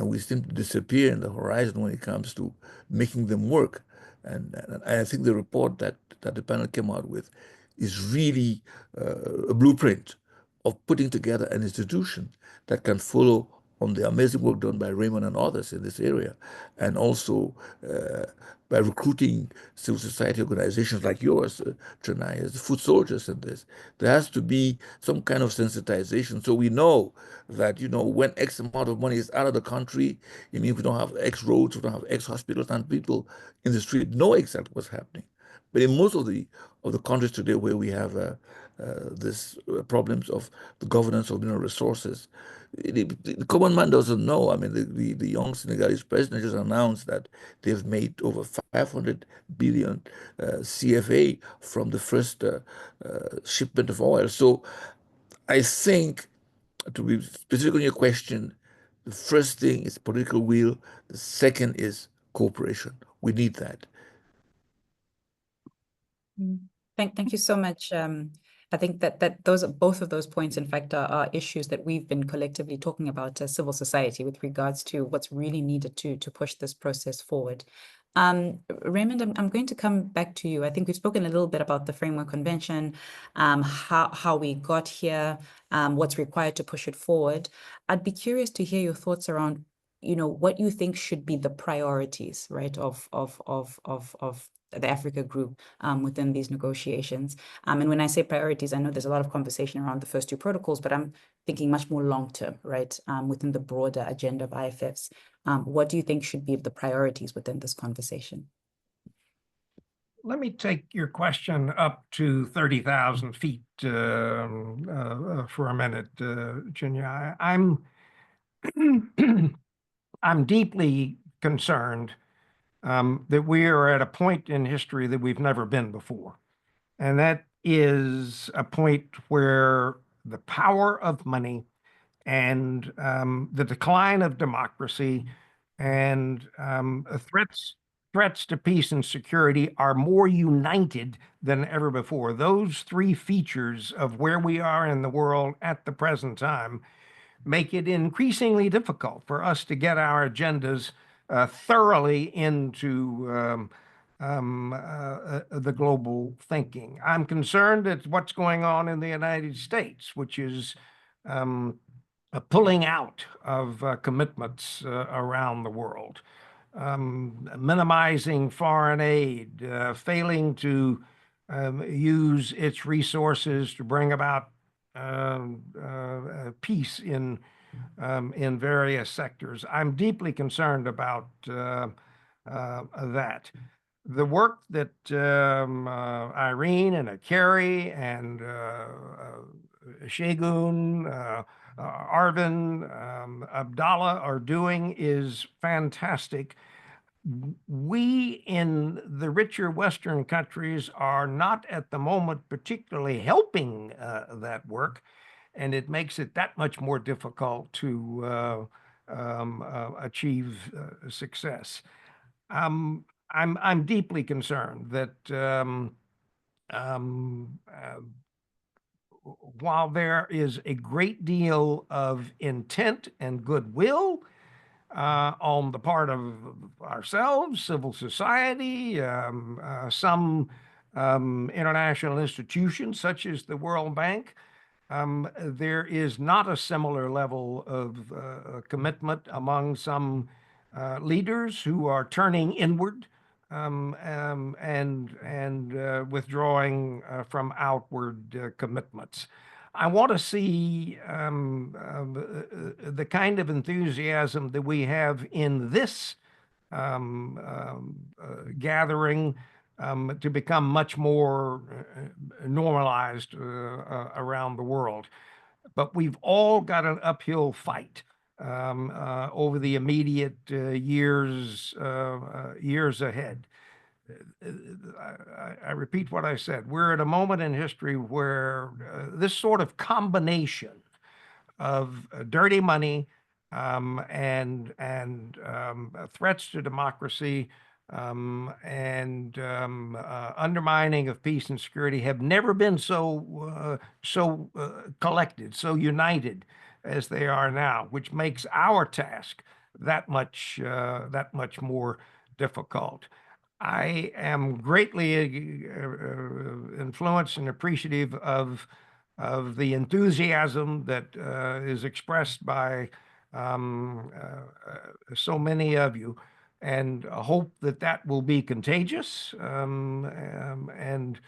we seem to disappear in the horizon when it comes to making them work. And I think the report that the panel came out with is really a blueprint of putting together an institution that can follow on the amazing work done by Raymond and others in this area, and also by recruiting civil society organizations like yours, Chenai, as foot soldiers in this. There has to be some kind of sensitization, so we know that, you know, when X amount of money is out of the country, it means we don't have X roads, we don't have X hospitals, and people in the street know exactly what's happening. But in most of the countries today where we have this problems of the governance of mineral resources, the common man doesn't know. I mean, the young Senegalese president just announced that they've made over 500 billion CFA from the first shipment of oil. So I think, to be specific on your question, the first thing is political will. The second is cooperation. We need that. Thank you so much. I think that both of those points, in fact, are issues that we've been collectively talking about as civil society with regards to what's really needed to push this process forward. Raymond, I'm going to come back to you. I think we've spoken a little bit about the Framework Convention, how we got here, what's required to push it forward. I'd be curious to hear your thoughts around, you know, what you think should be the priorities, right, of the Africa group within these negotiations. And when I say priorities, I know there's a lot of conversation around the first two protocols, but I'm thinking much more long-term, right, within the broader agenda of IFFs. What do you think should be the priorities within this conversation? Let me take your question up to 30,000 feet for a minute, Chenai. I'm deeply concerned that we are at a point in history that we've never been before. And that is a point where the power of money and the decline of democracy and threats to peace and security are more united than ever before. Those three features of where we are in the world at the present time make it increasingly difficult for us to get our agendas thoroughly into the global thinking. I'm concerned at what's going on in the United States, which is a pulling out of commitments around the world, minimizing foreign aid, failing to use its resources to bring about peace in various sectors. I'm deeply concerned about that. The work that Irene and Akere and Olusegun, Arvinn, Abdalla are doing is fantastic. We in the richer Western countries are not at the moment particularly helping that work, and it makes it that much more difficult to achieve success. I'm deeply concerned that while there is a great deal of intent and goodwill, on the part of ourselves, civil society, some international institutions such as the World Bank. There is not a similar level of commitment among some leaders who are turning inward and withdrawing from outward commitments. I want to see the kind of enthusiasm that we have in this gathering to become much more normalized around the world. But we've all got an uphill fight over the immediate years ahead. I repeat what I said. We're at a moment in history where this sort of combination of dirty money and threats to democracy and undermining of peace and security have never been so collected, so united as they are now, which makes our task that much more difficult. I am greatly influenced and appreciative of the enthusiasm that is expressed by so many of you, and hope that that will be contagious and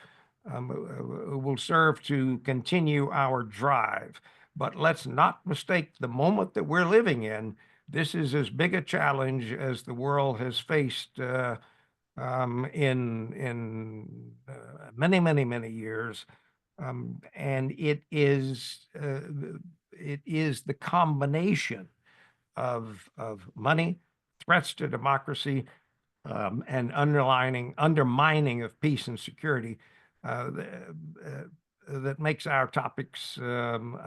will serve to continue our drive. But let's not mistake the moment that we're living in. This is as big a challenge as the world has faced in many years, and it is the combination of money, threats to democracy, and undermining of peace and security that makes our topics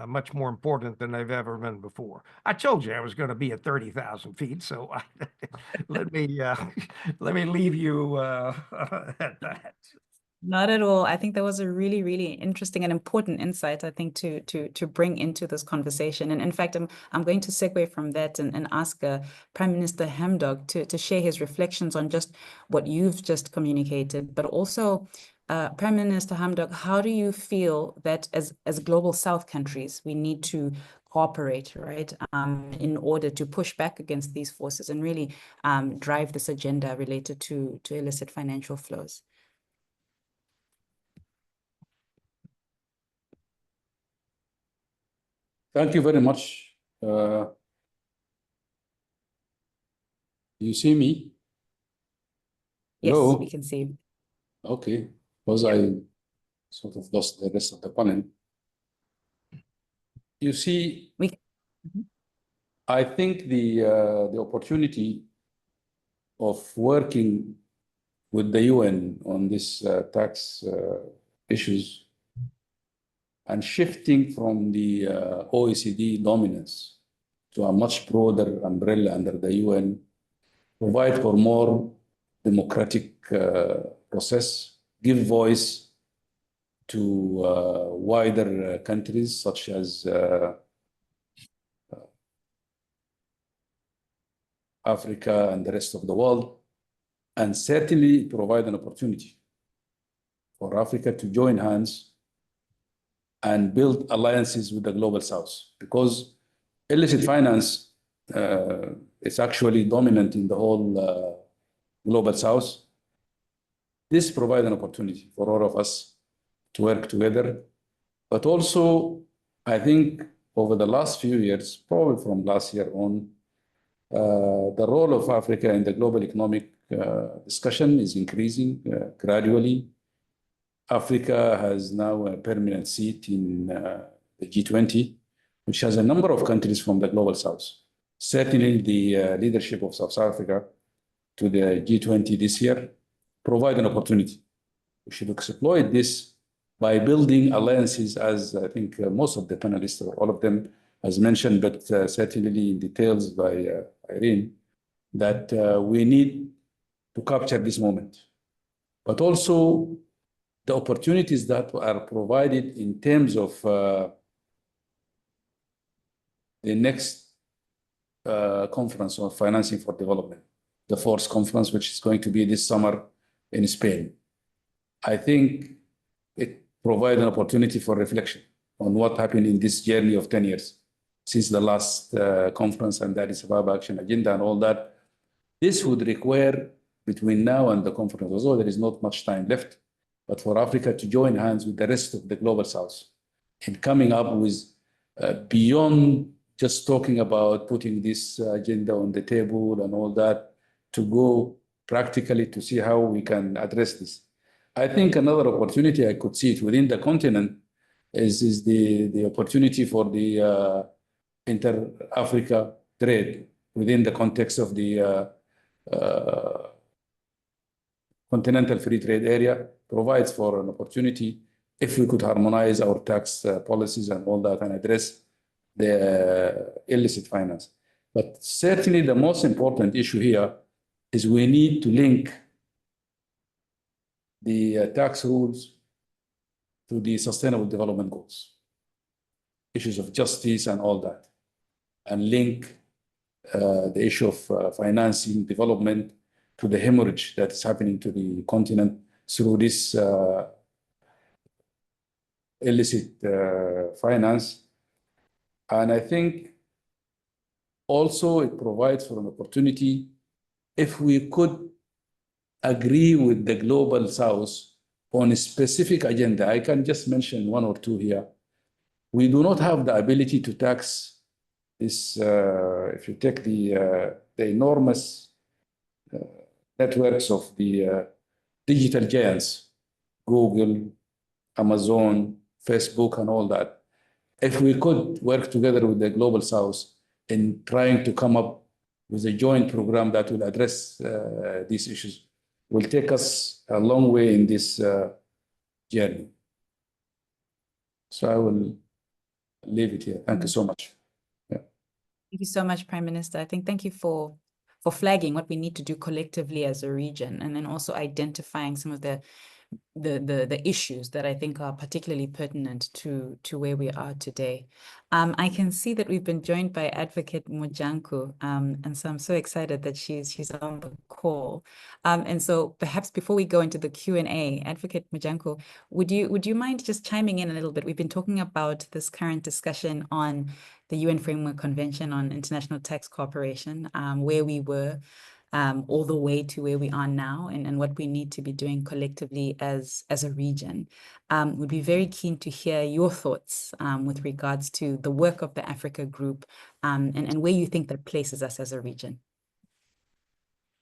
much more important than they've ever been before. I told you I was going to be at 30,000 feet, so let me leave you at that. Not at all. I think that was a really, really interesting and important insight, I think, to bring into this conversation. And in fact, I'm going to segue from that and ask Prime Minister Hamdok to share his reflections on just what you've just communicated, but also Prime Minister Hamdok, how do you feel that as global South countries, we need to cooperate, right, in order to push back against these forces and really drive this agenda related to illicit financial flows? Thank you very much. You see me? Hello? Yes, we can see you. Okay, because I sort of lost the rest of the panel. You see, I think the opportunity of working with the UN on this tax issues and shifting from the OECD dominance to a much broader umbrella under the UN provide for more democratic process, give voice to wider countries such as Africa and the rest of the world, and certainly provide an opportunity for Africa to join hands and build alliances with the global South, because illicit finance is actually dominant in the whole global South. This provides an opportunity for all of us to work together. But also, I think over the last few years, probably from last year on, the role of Africa in the global economic discussion is increasing gradually. Africa has now a permanent seat in the G20, which has a number of countries from the global South. Certainly, the leadership of South Africa to the G20 this year provide an opportunity. We should exploit this by building alliances, as I think most of the panelists, or all of them, has mentioned, but certainly in details by Irene, that we need to capture this moment. But also the opportunities that are provided in terms of the next conference on financing for development, the fourth conference, which is going to be this summer in Spain. I think it provides an opportunity for reflection on what happened in this journey of 10 years since the last conference and that is Ababa Action Agenda and all that. This would require, between now and the conference, although there is not much time left, but for Africa to join hands with the rest of the Global South in coming up with, beyond just talking about putting this agenda on the table and all that, to go practically to see how we can address this. I think another opportunity, I could see it within the continent, is the opportunity for the inter-Africa trade within the context of the continental free trade area, provides for an opportunity if we could harmonize our tax policies and all that and address the illicit finance. But certainly the most important issue here is we need to link the tax rules to the sustainable development goals, issues of justice and all that, and link the issue of financing development to the hemorrhage that is happening to the continent through this illicit finance. And I think also it provides for an opportunity if we could agree with the Global South on a specific agenda. I can just mention one or two here. We do not have the ability to tax this, if you take the enormous networks of the digital giants, Google, Amazon, Facebook, and all that. If we could work together with the Global South in trying to come up with a joint program that will address these issues, will take us a long way in this journey. So I will leave it here. Thank you so much. Yeah. Thank you so much, Prime Minister. I think thank you for flagging what we need to do collectively as a region, and then also identifying some of the issues that I think are particularly pertinent to where we are today. I can see that we've been joined by Advocate Mojanku, and so I'm so excited that she's on the call. And so perhaps before we go into the Q&A, Advocate Mojanku, would you mind just chiming in a little bit? We've been talking about this current discussion on the UN Framework Convention on International Tax Cooperation, where we were all the way to where we are now, and what we need to be doing collectively as a region. Would be very keen to hear your thoughts with regards to the work of the Africa Group and where you think that places us as a region.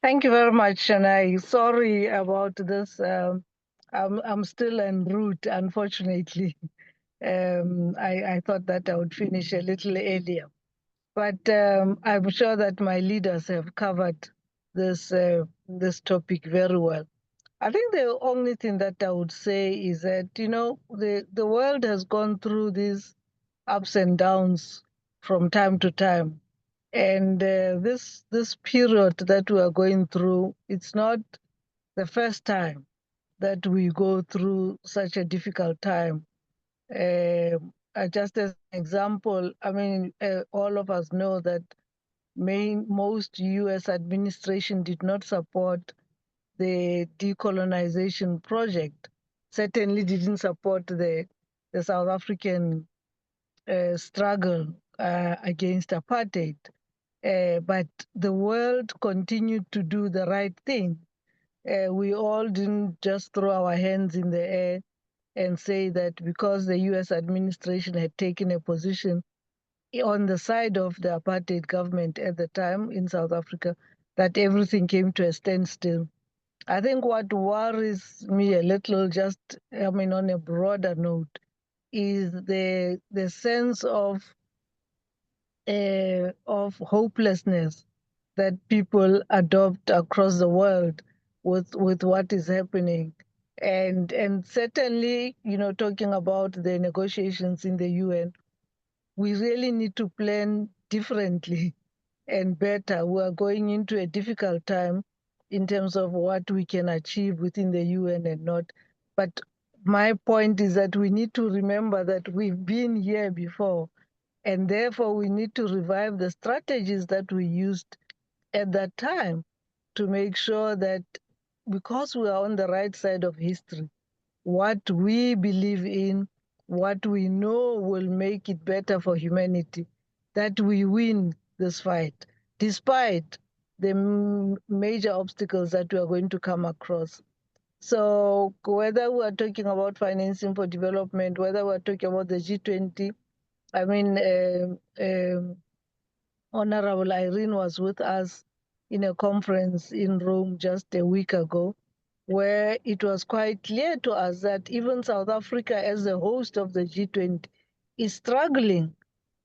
Thank you very much, Chenai. Sorry about this. I'm still en route, unfortunately. I thought that I would finish a little earlier, but I'm sure that my leaders have covered this topic very well. I think the only thing that I would say is that, you know, the world has gone through these ups and downs from time to time. And this period that we are going through, it's not the first time that we go through such a difficult time. Just as an example, I mean, all of us know that most US administration did not support the decolonization project, certainly didn't support the South African struggle against apartheid. But the world continued to do the right thing. We all didn't just throw our hands in the air and say that because the US administration had taken a position on the side of the apartheid government at the time in South Africa, that everything came to a standstill. I think what worries me a little, just, I mean, on a broader note, is the sense of hopelessness that people adopt across the world with what is happening. And certainly, you know, talking about the negotiations in the UN, we really need to plan differently and better. We are going into a difficult time in terms of what we can achieve within the UN and not. But my point is that we need to remember that we've been here before. And therefore, we need to revive the strategies that we used at that time to make sure that because we are on the right side of history, what we believe in, what we know will make it better for humanity, that we win this fight, despite the major obstacles that we are going to come across. So whether we are talking about financing for development, whether we are talking about the G20, I mean, Honorable Irene was with us in a conference in Rome just a week ago, where it was quite clear to us that even South Africa, as the host of the G20, is struggling,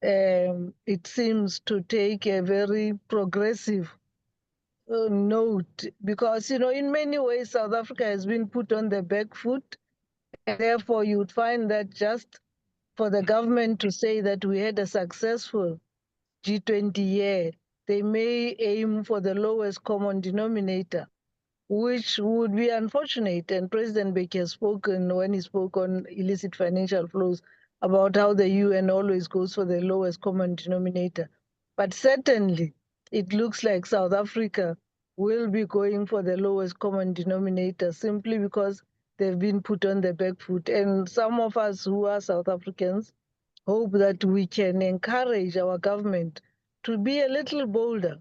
it seems, to take a very progressive note, because, in many ways, South Africa has been put on the back foot, and therefore you would find that just for the government to say that we had a successful G20 year, they may aim for the lowest common denominator, which would be unfortunate. And President Baker has spoken, when he spoke on illicit financial flows, about how the UN always goes for the lowest common denominator. But certainly, it looks like South Africa will be going for the lowest common denominator simply because they've been put on the back foot. And some of us who are South Africans hope that we can encourage our government to be a little bolder.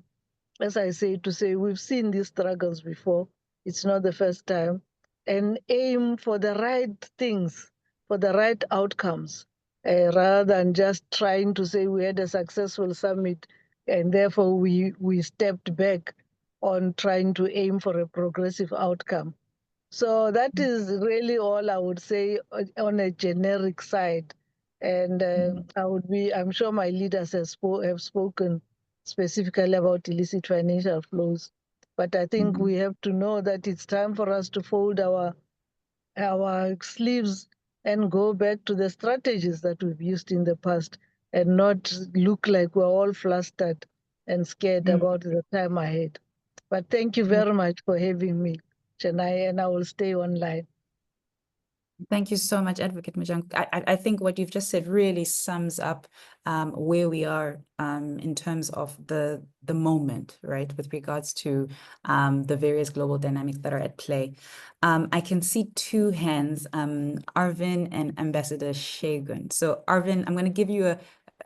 As I say, to say we've seen these struggles before, it's not the first time, and aim for the right things, for the right outcomes, rather than just trying to say we had a successful summit and therefore we stepped back on trying to aim for a progressive outcome. So that is really all I would say on a generic side. And I'm sure my leaders have spoken specifically about illicit financial flows. But I think we have to know that it's time for us to fold our sleeves and go back to the strategies that we've used in the past and not look like we're all flustered and scared about the time ahead. But thank you very much for having me, Chenai, and I will stay online. Thank you so much, Advocate Mojanku. I think what you've just said really sums up where we are in terms of the moment, right, with regards to the various global dynamics that are at play. I can see two hands, Arvinn and Ambassador Shagun. So Arvinn, I'm going to give you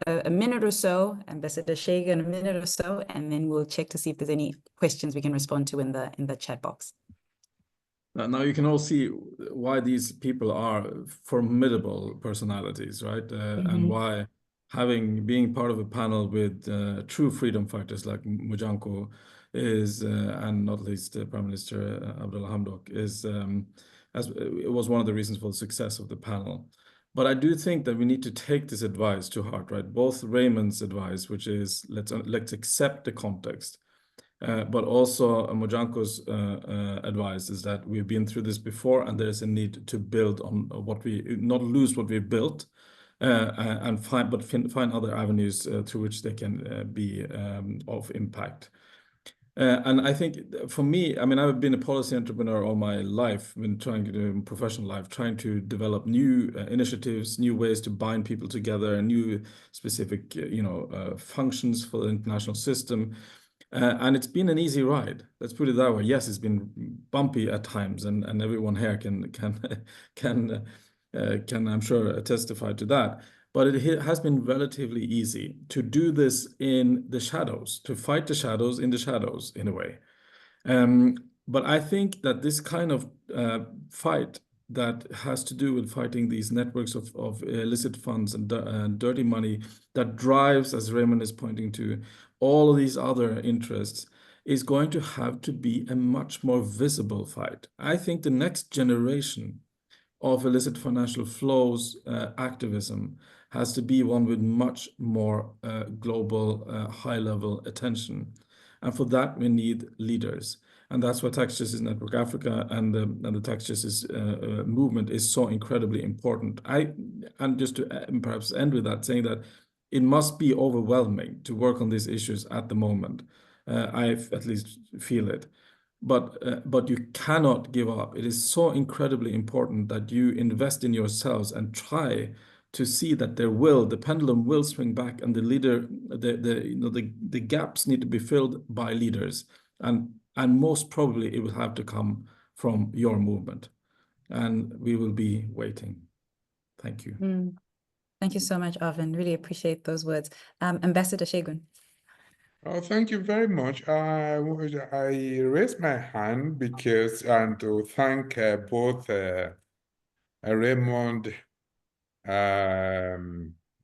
a minute or so, Ambassador Shagun, a minute or so, and then we'll check to see if there's any questions we can respond to in the chat box. Now you can all see why these people are formidable personalities, right? And why being part of a panel with true freedom fighters like Mojanku is, and not least Prime Minister Abdalla Hamdok, it was one of the reasons for the success of the panel. But I do think that we need to take this advice to heart, right? Both Raymond's advice, which is let's accept the context, but also Mojanku's advice is that we've been through this before, and there's a need to build on not lose what we've built, and find other avenues through which they can be of impact. And I think for me, I mean, I've been a policy entrepreneur all my life, been trying to do professional life, trying to develop new initiatives, new ways to bind people together, new specific, functions for the international system. And it's been an easy ride. Let's put it that way. Yes, it's been bumpy at times, and everyone here can I'm sure testify to that. But it has been relatively easy to do this in the shadows, to fight the shadows in the shadows in a way. But I think that this kind of fight that has to do with fighting these networks of illicit funds and dirty money that drives, as Raymond is pointing to, all of these other interests is going to have to be a much more visible fight. I think the next generation of illicit financial flows activism has to be one with much more global, high-level attention. And for that, we need leaders. And that's why Tax Justice Network Africa and the Tax Justice movement is so incredibly important. And just to perhaps end with that, saying that it must be overwhelming to work on these issues at the moment. I at least feel it. But you cannot give up. It is so incredibly important that you invest in yourselves and try to see that the pendulum will swing back, and the gaps need to be filled by leaders, and most probably it will have to come from your movement, and we will be waiting. Thank you. Thank you so much, Arvinn. Really appreciate those words. Ambassador Segun. Oh, thank you very much. I raised my hand because, and to thank both Raymond,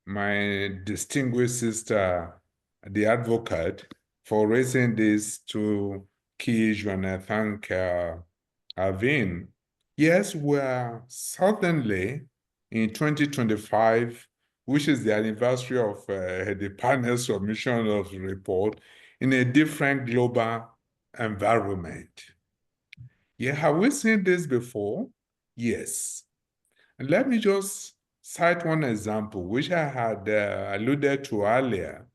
my distinguished sister, the advocate, for raising these two key issues, and I thank Arvinn. Yes, we're certainly in 2025, which is the anniversary of the panel submission of the report, in a different global environment. Yeah, have we seen this before? Yes. And let me just cite one example, which I had alluded to earlier.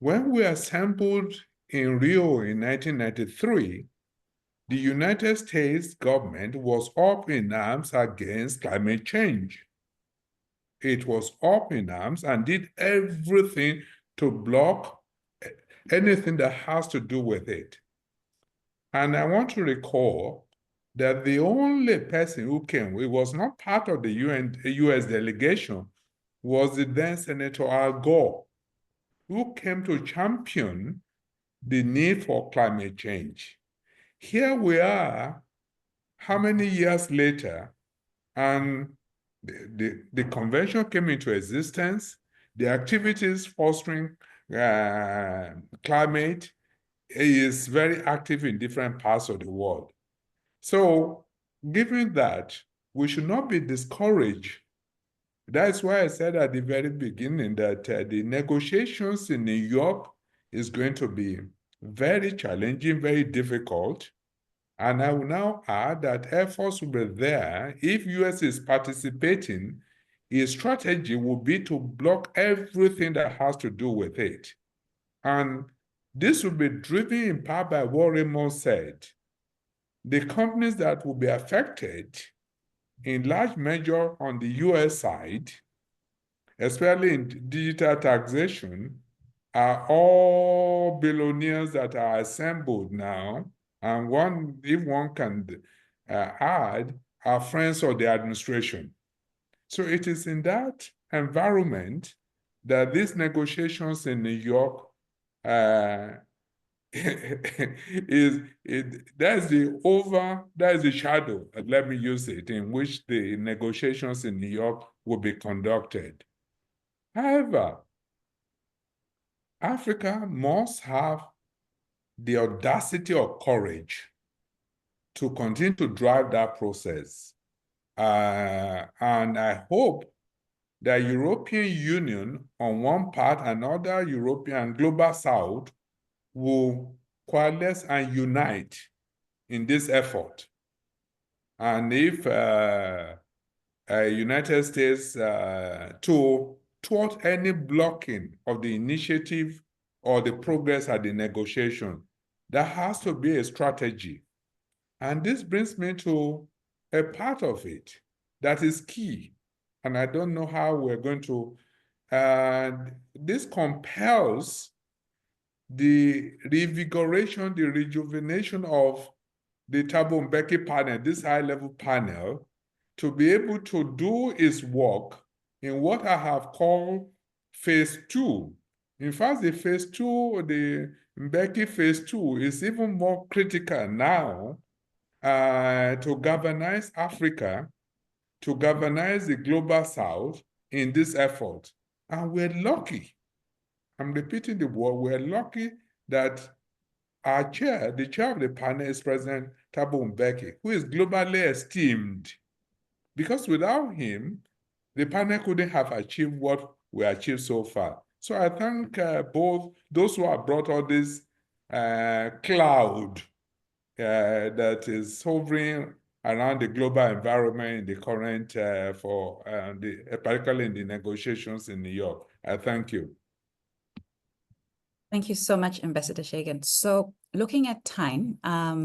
When we assembled in Rio in 1993, the United States government was up in arms against climate change. It was up in arms and did everything to block anything that has to do with it. And I want to recall that the only person who came, it was not part of the US delegation, was the then Senator Al Gore, who came to champion the need for climate change. Here we are, how many years later, and the convention came into existence, the activities fostering climate is very active in different parts of the world. So, given that, we should not be discouraged. That's why I said at the very beginning that the negotiations in New York is going to be very challenging, very difficult. And I will now add that efforts will be there. If US is participating, its strategy will be to block everything that has to do with it. And this will be driven in part by what Raymond said. The companies that will be affected in large measure on the US side, especially in digital taxation, are all billionaires that are assembled now. And if one can add, are friends of the administration. So it is in that environment that these negotiations in New York that's the shadow, let me use it, in which the negotiations in New York will be conducted. However, Africa must have the audacity or courage to continue to drive that process. And I hope the European Union on one part and other European Global South will coalesce and unite in this effort. And if United States to thwart any blocking of the initiative or the progress at the negotiation, there has to be a strategy. And this brings me to a part of it that is key. And I don't know how we're going to, this compels the revigoration, the rejuvenation of the Thabo Mbeki panel, this high-level panel, to be able to do its work in what I have called phase 2. In fact, the phase 2, the Mbeki phase 2 is even more critical now to galvanize Africa, to galvanize the Global South in this effort. And we're lucky. I'm repeating the word, we're lucky that our chair, the chair of the panel, is President Thabo Mbeki, who is globally esteemed. Because without him, the panel couldn't have achieved what we achieved so far. So I thank both those who have brought all this cloud that is hovering around the global environment in the current, particularly in the negotiations in New York. I thank you. Thank you so much, Ambassador Segun. So looking at time,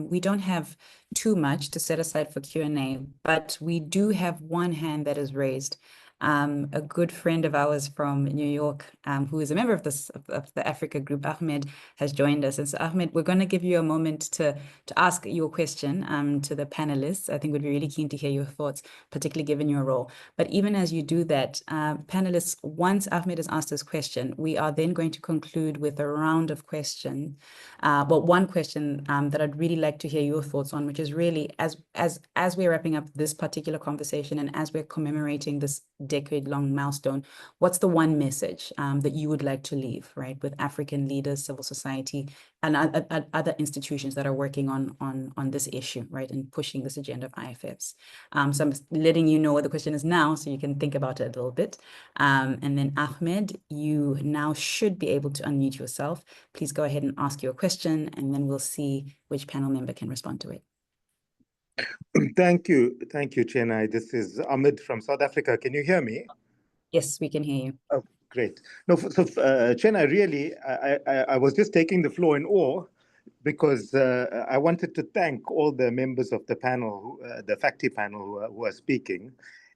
we don't have too much to set aside for Q&A, but we do have one hand that is raised. A good friend of ours from New York, who is a member of the Africa group, Ahmed, has joined us. And so, Ahmed, we're going to give you a moment to ask your question to the panelists. I think we'd be really keen to hear your thoughts, particularly given your role. But even as you do that, panelists, once Ahmed has asked his question, we are then going to conclude with a round of questions. Well, one question that I'd really like to hear your thoughts on, which is really as we're wrapping up this particular conversation and as we're commemorating this decade-long milestone, what's the one message that you would like to leave, right, with African leaders, civil society, and other institutions that are working on this issue, right, and pushing this agenda of IFFs? So I'm letting you know what the question is now, so you can think about it a little bit. And then Ahmed, you now should be able to unmute yourself. Please go ahead and ask your question, and then we'll see which panel member can respond to it. Thank you, Chenai. This is Ahmed from South Africa. Can you hear me? Yes, we can hear you. Oh, great. No, so Chenai, really, I was just taking the floor in awe because I wanted to thank all the members of the panel, the FACTI panel who are speaking,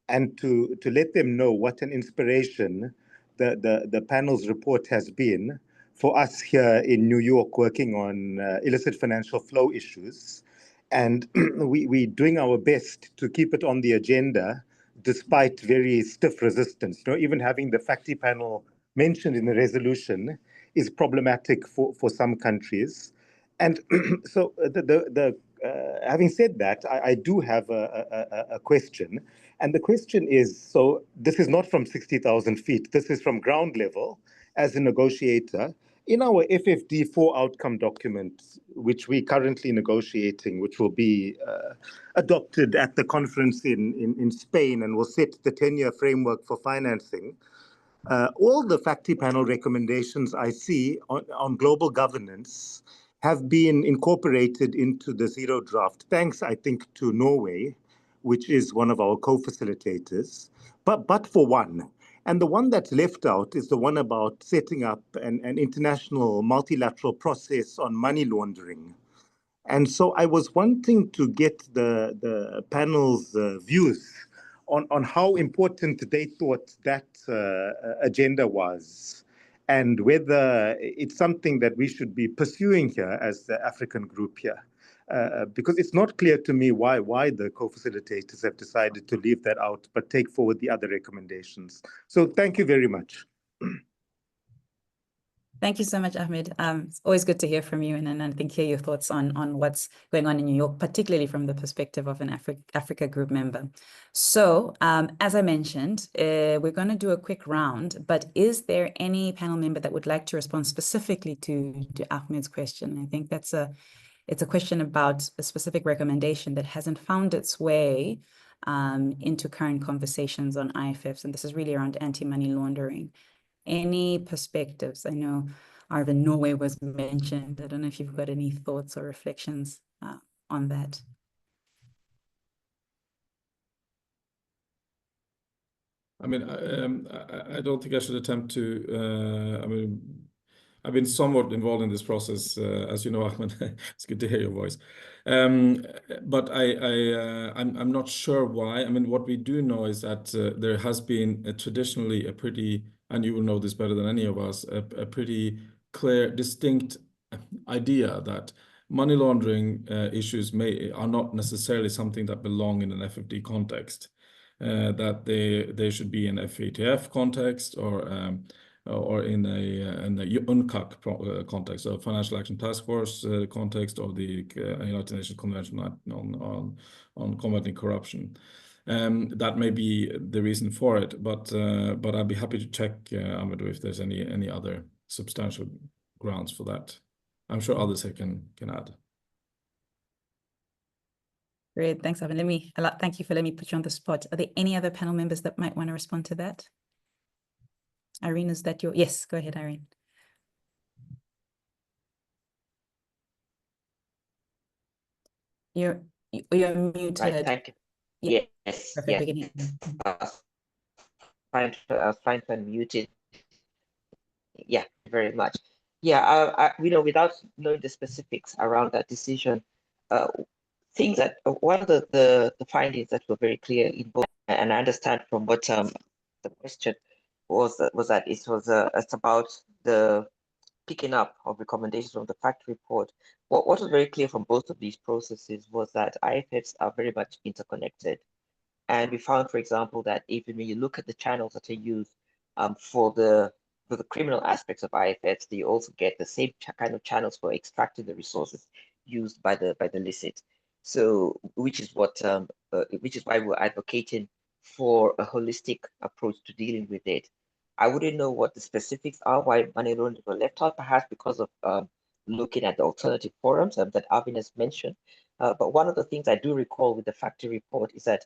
and to let them know what an inspiration the panel's report has been for us here in New York working on illicit financial flow issues. And we're doing our best to keep it on the agenda despite very stiff resistance. You know, even having the FACTI panel mentioned in the resolution is problematic for some countries. And so having said that, I do have a question. And the question is, so this is not from 60,000 feet, this is from ground level as a negotiator. In our FFD4 outcome document, which we're currently negotiating, which will be adopted at the conference in Spain and will set the 10-year framework for financing, all the FACTI panel recommendations I see on global governance have been incorporated into the zero draft, thanks, I think, to Norway, which is one of our co-facilitators, but for one. And the one that's left out is the one about setting up an international multilateral process on money laundering. And so I was wanting to get the panel's views on how important they thought that agenda was, and whether it's something that we should be pursuing here as the African group here. Because it's not clear to me why the co-facilitators have decided to leave that out, but take forward the other recommendations. So thank you very much. Thank you so much, Ahmed. It's always good to hear from you, and I think hear your thoughts on what's going on in New York, particularly from the perspective of an Africa group member. So as I mentioned, we're going to do a quick round, but is there any panel member that would like to respond specifically to Ahmed's question? I think it's a question about a specific recommendation that hasn't found its way into current conversations on IFFs, and this is really around anti-money laundering. Any perspectives? I know Arvinn, Norway was mentioned. I don't know if you've got any thoughts or reflections on that. I mean, I don't think I should attempt to, I mean, I've been somewhat involved in this process, as you know, Ahmed. It's good to hear your voice. But I'm not sure why. I mean, what we do know is that there has been traditionally a pretty, and you will know this better than any of us, a pretty clear, distinct idea that money laundering issues are not necessarily something that belong in an FFD context. That they should be in FATF context or in a UNCAC context, or Financial Action Task Force context, or the United Nations Convention on Combating Corruption. That may be the reason for it, but I'd be happy to check, Amadou, if there's any other substantial grounds for that. I'm sure others here can add. Great, thanks, Arvinn. Thank you for letting me put you on the spot. Are there any other panel members that might want to respond to that? Irene, is that your? Yes, go ahead, Irene. You're muted. Right, thank you. Yeah. Yes, Perfect, yes. we can hear you. I was trying to unmute it. Yeah, very much. Yeah, without knowing the specifics around that decision, things that one of the findings that were very clear in both, and I understand from what the question was that it's about the picking up of recommendations from the fact report. What was very clear from both of these processes was that IFFs are very much interconnected. And we found, for example, that even when you look at the channels that are used for the criminal aspects of IFFs, they also get the same kind of channels for extracting the resources used by the licit. So, which is why we're advocating for a holistic approach to dealing with it. I wouldn't know what the specifics are, why money laundering were left out, perhaps because of looking at the alternative forums that Arvinn has mentioned. But one of the things I do recall with the factory report is that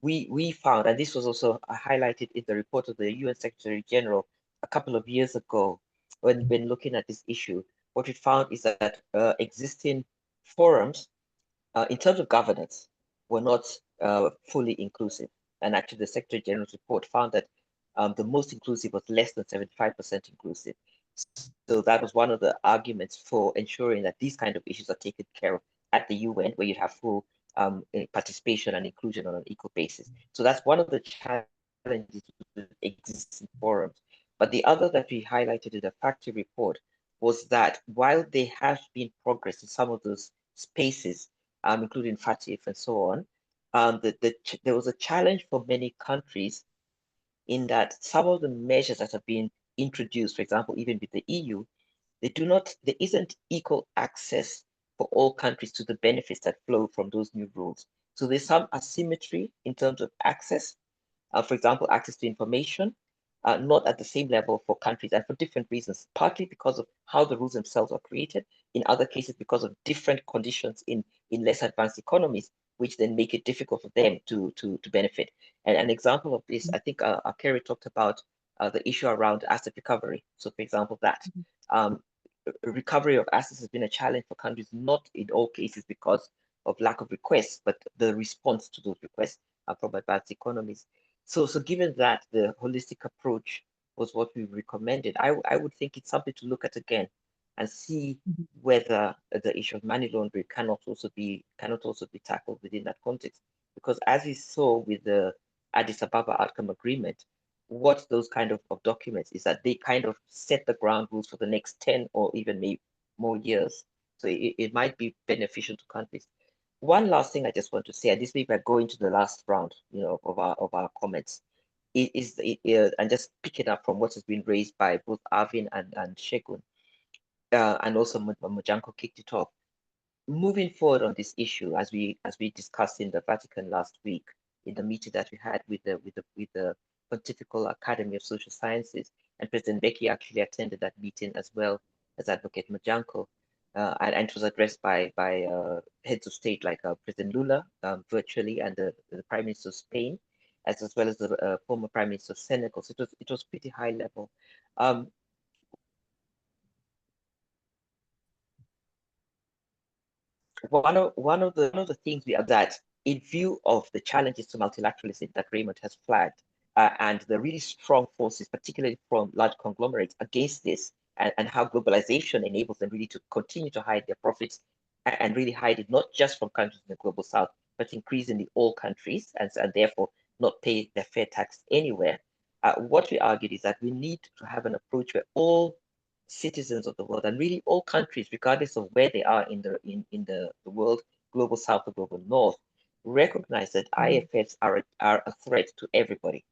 we found, and this was also highlighted in the report of the UN Secretary General a couple of years ago, when looking at this issue, what we found is that existing forums, in terms of governance, were not fully inclusive. And actually, the Secretary General's report found that the most inclusive was less than 75% inclusive. So that was one of the arguments for ensuring that these kind of issues are taken care of at the UN, where you have full participation and inclusion on an equal basis. So that's one of the challenges with existing forums. But the other that we highlighted in the factory report was that while there has been progress in some of those spaces, including FATF and so on, there was a challenge for many countries in that some of the measures that have been introduced, for example, even with the EU, there isn't equal access for all countries to the benefits that flow from those new rules. So there's some asymmetry in terms of access. For example, access to information, not at the same level for countries, and for different reasons, partly because of how the rules themselves are created, in other cases because of different conditions in less advanced economies, which then make it difficult for them to benefit. And an example of this, I think Akere talked about the issue around asset recovery. So for example, that recovery of assets has been a challenge for countries, not in all cases because of lack of requests, but the response to those requests from advanced economies. So given that the holistic approach was what we recommended, I would think it's something to look at again and see whether the issue of money laundering cannot also be tackled within that context. Because as we saw with the Addis Ababa outcome agreement, what those kind of documents is that they kind of set the ground rules for the next 10 or even maybe more years. So it might be beneficial to countries. One last thing I just want to say, and this maybe I go into the last round, of our comments, and just pick it up from what has been raised by both Arvinn and Segun, and also Mojanku kicked it off. Moving forward on this issue, as we discussed in the Vatican last week, in the meeting that we had with the Pontifical Academy of Social Sciences, and President Becky actually attended that meeting as well as Advocate Mojanku. And it was addressed by heads of state like President Lula virtually, and the Prime Minister of Spain, as well as the former Prime Minister of Senegal. So it was pretty high level. One of the things we are that, in view of the challenges to multilateralism that Raymond has flagged, and the really strong forces, particularly from large conglomerates, against this, and how globalization enables them really to continue to hide their profits, and really hide it not just from countries in the global south, but increasingly all countries, and therefore not pay their fair tax anywhere. What we argued is that we need to have an approach where all citizens of the world, and really all countries, regardless of where they are in the world, global south or global north, recognize that IFFs are a threat to everybody.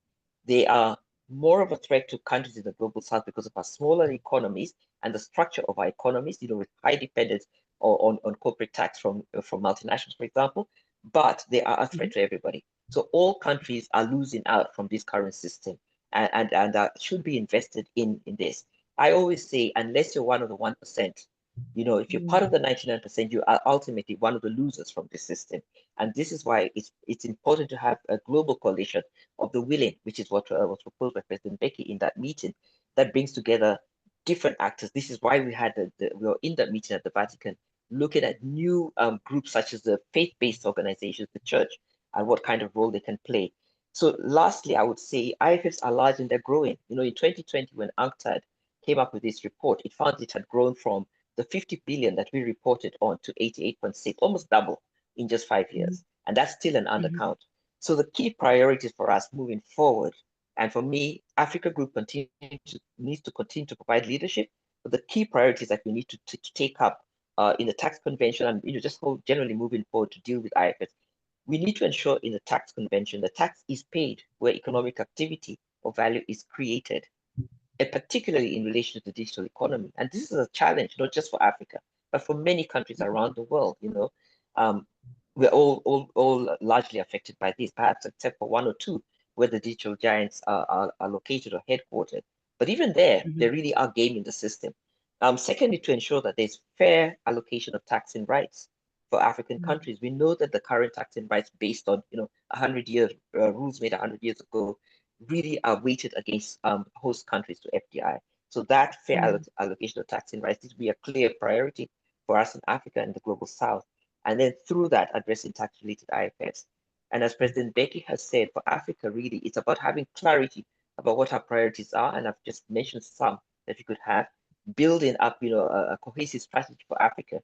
They are more of a threat to countries in the global south because of our smaller economies and the structure of our economies, with high dependence on corporate tax from multinationals, for example, but they are a threat to everybody. So all countries are losing out from this current system, and should be invested in this. I always say, unless you're one of the 1%, if you're part of the 99%, you are ultimately one of the losers from this system. And this is why it's important to have a global coalition of the willing, which is what was proposed by President Becky in that meeting, that brings together different actors. This is why we were in that meeting at the Vatican, looking at new groups such as the faith-based organizations, the church, and what kind of role they can play. So lastly, I would say IFFs are large and they're growing. In 2020, when UNCTAD came up with this report, it found it had grown from the 50 billion that we reported on to 88.6, almost double in just 5 years. And that's still an undercount. So the key priorities for us moving forward, And for me, Africa Group needs to continue to provide leadership, but the key priorities that we need to take up in the tax convention and just generally moving forward to deal with IFFs, we need to ensure in the tax convention the tax is paid where economic activity or value is created, and particularly in relation to the digital economy. And this is a challenge, not just for Africa, but for many countries around the world. We're all largely affected by this, perhaps except for one or two, where the digital giants are located or headquartered. But even there, they really are gaming the system. Secondly, to ensure that there's fair allocation of taxing rights for African countries. We know that the current taxing rights based on 100-year rules made 100 years ago really are weighted against host countries to FDI. So that fair allocation of taxing rights needs to be a clear priority for us in Africa and the global South. And then through that, addressing tax-related IFFs. And as President Becky has said, for Africa, really, it's about having clarity about what our priorities are. And I've just mentioned some that we could have, building up, a cohesive strategy for Africa,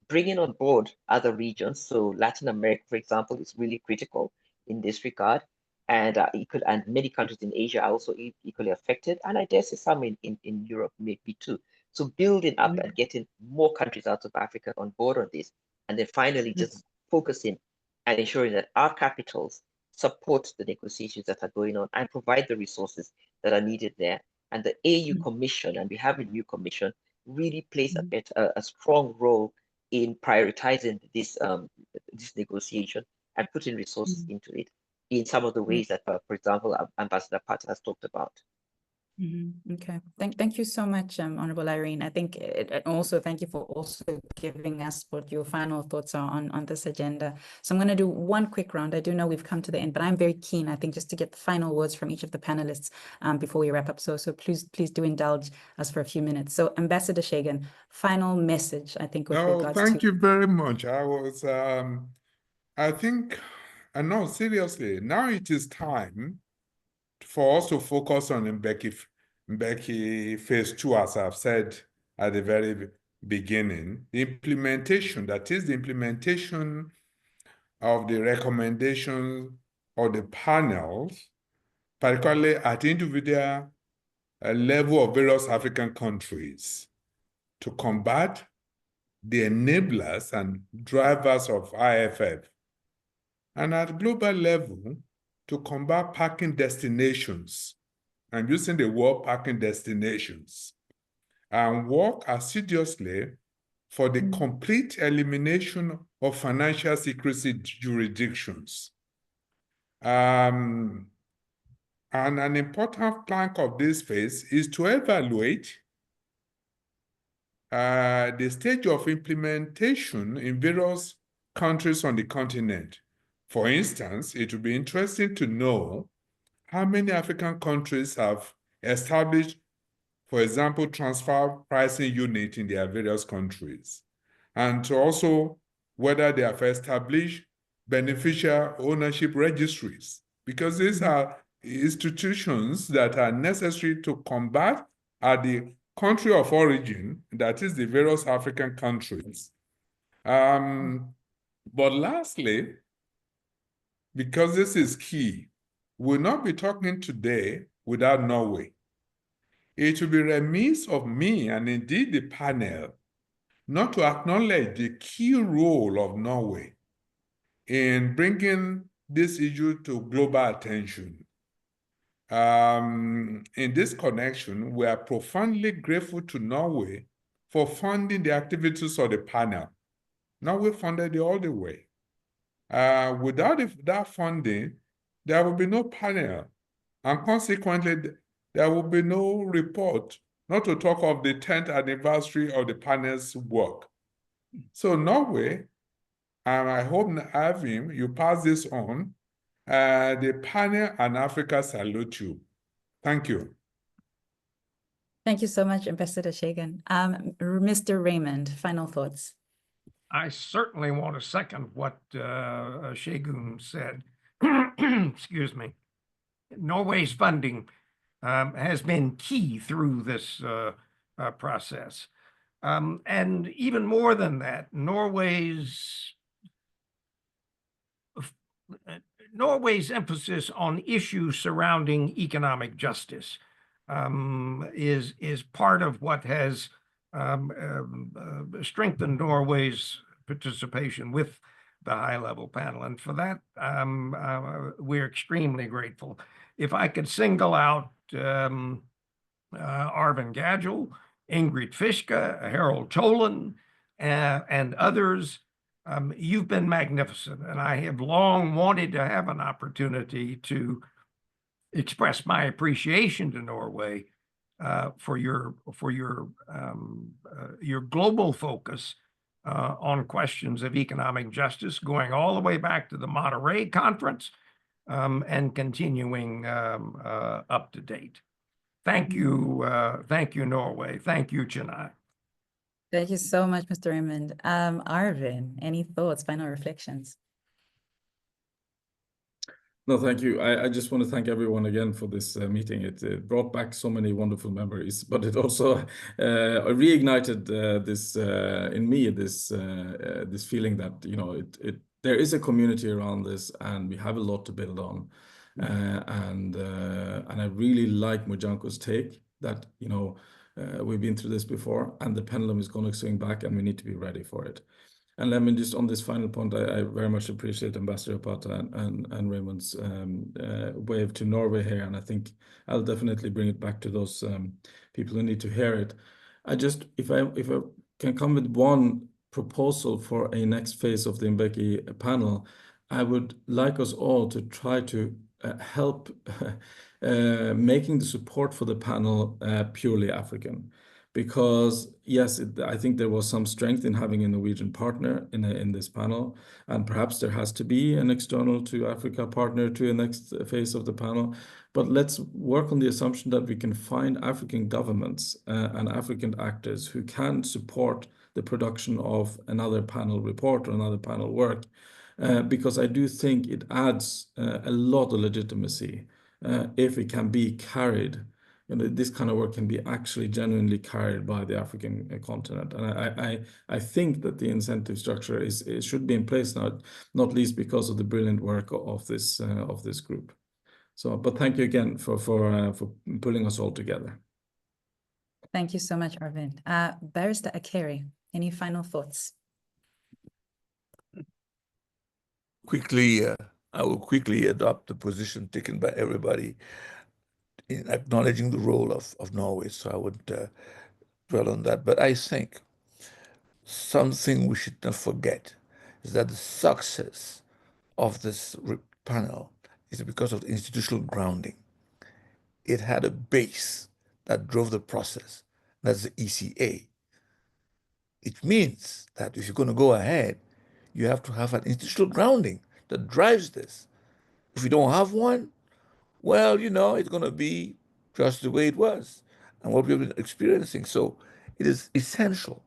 bringing on board other regions. So Latin America, for example, is really critical in this regard. And and many countries in Asia are also equally affected. And I dare say some in Europe maybe too. So building up and getting more countries out of Africa on board on this. And then finally just focusing and ensuring that our capitals support the negotiations that are going on and provide the resources that are needed there. And the AU Commission, and we have a new commission, really plays a strong role in prioritizing this negotiation and putting resources into it in some of the ways that, for example, Ambassador Apata has talked about. Okay, thank you so much, Honorable Irene. I think and also thank you for also giving us what your final thoughts are on this agenda. So I'm going to do one quick round. I do know we've come to the end, but I'm very keen, I think, just to get the final words from each of the panelists before we wrap up. So please do indulge us for a few minutes. So Ambassador Shagan, final message, I think, with regards to... Thank you very much. I think, and no, seriously, now it is time for us to focus on Mbeki phase 2, as I've said at the very beginning. The implementation, that is the implementation of the recommendations of the panels, particularly at individual level of various African countries, to combat the enablers and drivers of IFF, and at global level, to combat parking destinations. I'm using the word parking destinations, and work assiduously for the complete elimination of financial secrecy jurisdictions. And an important plank of this phase is to evaluate the stage of implementation in various countries on the continent. For instance, it would be interesting to know how many African countries have established, for example, transfer pricing unit in their various countries, and to also whether they have established beneficial ownership registries, because these are institutions that are necessary to combat at the country of origin, that is the various African countries. But lastly, because this is key, we'll not be talking today without Norway. It will be remiss of me, and indeed the panel, not to acknowledge the key role of Norway in bringing this issue to global attention. In this connection, we are profoundly grateful to Norway for funding the activities of the panel. Norway funded it all the way. Without that funding, there will be no panel, and consequently, there will be no report, not to talk of the 10th anniversary of the panel's work. So Norway, and I hope, Arvinn, you pass this on, the panel and Africa salute you. Thank you. Thank you so much, Ambassador Shagan. Mr. Raymond, final thoughts. I certainly want to second what Shagun said. Excuse me. Norway's funding has been key through this process. And even more than that, Norway's Norway's emphasis on issues surrounding economic justice is part of what has strengthened Norway's participation with the high-level panel, and for that we're extremely grateful. If I could single out Arvinn Gadgil, Ingrid Fischke, Harold Tolan, and others, you've been magnificent, and I have long wanted to have an opportunity to express my appreciation to Norway for your global focus on questions of economic justice, going all the way back to the Monterey Conference and continuing up to date. Thank you, Norway. Thank you, Chenai. Thank you so much, Mr. Raymond. Arvinn, any thoughts, final reflections? No, thank you. I just want to thank everyone again for this meeting. It brought back so many wonderful memories, but it also reignited this in me this feeling that there is a community around this, and we have a lot to build on. And I really like Mojanku's take that we've been through this before, and the pendulum is going to swing back, and we need to be ready for it. And let me just, on this final point, I very much appreciate Ambassador Apata and Raymond's wave to Norway here, and I think I'll definitely bring it back to those people who need to hear it. If I can come with one proposal for a next phase of the Mbeki panel, I would like us all to try to help making the support for the panel purely African. Because yes, I think there was some strength in having a Norwegian partner in this panel, and perhaps there has to be an external to Africa partner to the next phase of the panel. But let's work on the assumption that we can find African governments and African actors who can support the production of another panel report or another panel work, because I do think it adds a lot of legitimacy if it can be carried. This kind of work can be actually genuinely carried by the African continent. And I think that the incentive structure should be in place now, not least because of the brilliant work of this group. So, but thank you again for pulling us all together. Thank you so much, Arvinn. Barrister Akere, any final thoughts? I will quickly adopt the position taken by everybody in acknowledging the role of Norway, so I would dwell on that. But I think something we should not forget is that the success of this panel is because of the institutional grounding. It had a base that drove the process. That's the ECA. It means that if you're going to go ahead, you have to have an institutional grounding that drives this. If you don't have one, well, it's going to be just the way it was and what we've been experiencing. So it is essential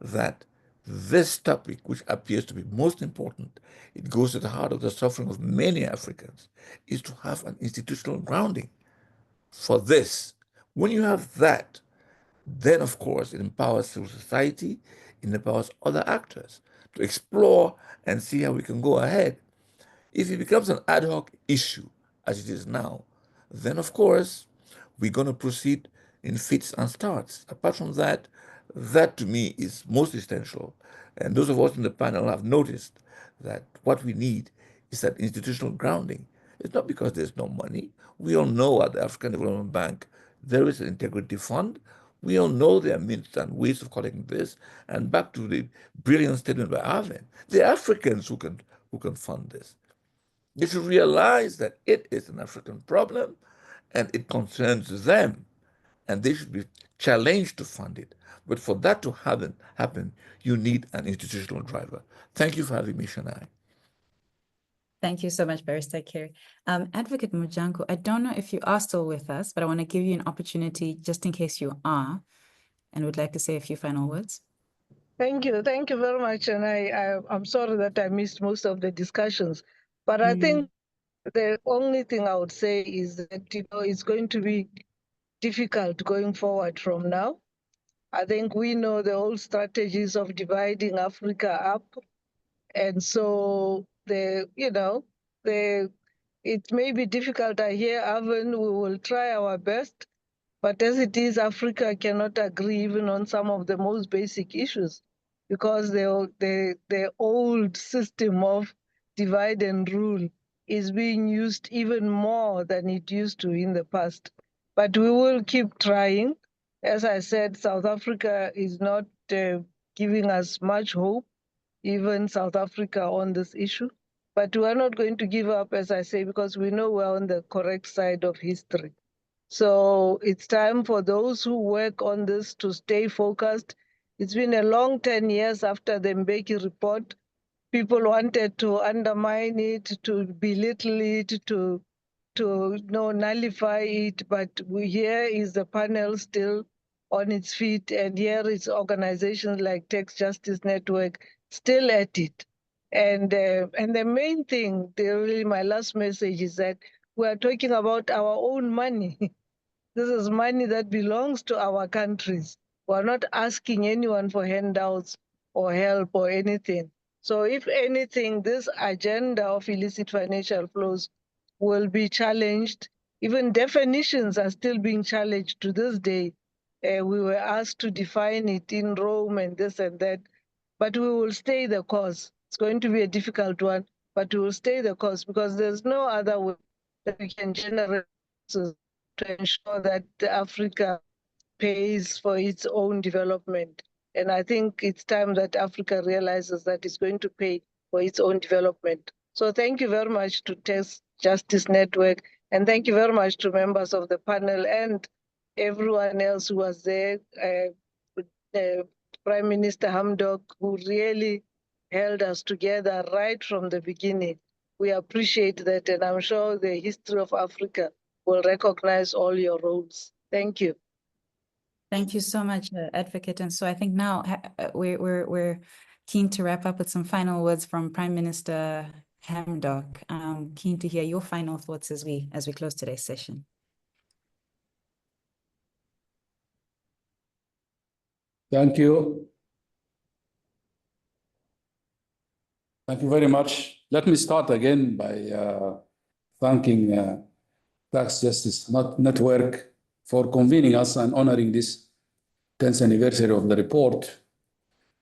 that this topic, which appears to be most important, it goes to the heart of the suffering of many Africans, is to have an institutional grounding for this. When you have that, then of course it empowers civil society, it empowers other actors to explore and see how we can go ahead. If it becomes an ad hoc issue, as it is now, then of course we're going to proceed in fits and starts. Apart from that, that to me is most essential. And those of us in the panel have noticed that what we need is that institutional grounding. It's not because there's no money. We all know at the African Development Bank there is an integrity fund. We all know there are means and ways of collecting this. And back to the brilliant statement by Arvinn, the Africans who can fund this. They should realize that it is an African problem and it concerns them, and they should be challenged to fund it. But for that to happen, you need an institutional driver. Thank you for having me, Chenai. Thank you so much, Barrister Akere. Advocate Mojanku, I don't know if you are still with us, but I want to give you an opportunity just in case you are, and would like to say a few final words. Thank you very much. And I'm sorry that I missed most of the discussions, but I think the only thing I would say is that it's going to be difficult going forward from now. I think we know the old strategies of dividing Africa up, and so the it may be difficult. I hear Arvinn, we will try our best. But as it is, Africa cannot agree even on some of the most basic issues because the old system of divide and rule is being used even more than it used to in the past. But we will keep trying. As I said, South Africa is not giving us much hope, even South Africa, on this issue. But we are not going to give up, as I say, because we know we're on the correct side of history. So it's time for those who work on this to stay focused. It's been a long 10 years after the Mbeki report. People wanted to undermine it, to belittle it, to nullify it, but here is the panel still on its feet, and here is organizations like Tax Justice Network still at it. And the main thing, really my last message is that we are talking about our own money. This is money that belongs to our countries. We're not asking anyone for handouts or help or anything. So if anything, this agenda of illicit financial flows will be challenged. Even definitions are still being challenged to this day. We were asked to define it in Rome and this and that, but we will stay the course. It's going to be a difficult one, but we will stay the course because there's no other way that we can generate to ensure that Africa pays for its own development. And I think it's time that Africa realizes that it's going to pay for its own development. So thank you very much to Tax Justice Network, and thank you very much to members of the panel and everyone else who was there, Prime Minister Hamdok, who really held us together right from the beginning. We appreciate that, and I'm sure the history of Africa will recognize all your roles. Thank you. Thank you so much, Advocate. And so I think now we're keen to wrap up with some final words from Prime Minister Hamdok. Keen to hear your final thoughts as we close today's session. Thank you. Thank you very much. Let me start again by thanking Tax Justice Network for convening us and honoring this 10th anniversary of the report,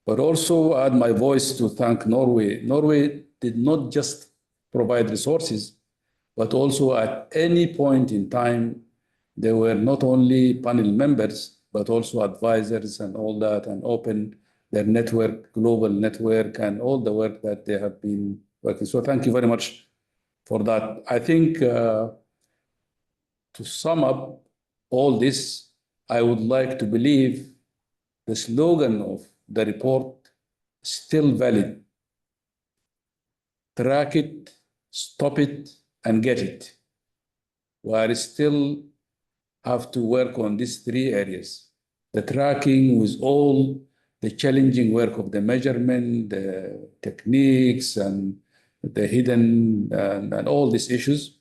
but also add my voice to thank Norway. Norway did not just provide resources, but also at any point in time, they were not only panel members, but also advisors and all that, and open their network, global network, and all the work that they have been working. So thank you very much for that. I think to sum up all this, I would like to believe the slogan of the report is still valid. Track it, stop it, and get it. We still have to work on these three areas. The tracking with all the challenging work of the measurement, the techniques, and the hidden, and all these issues,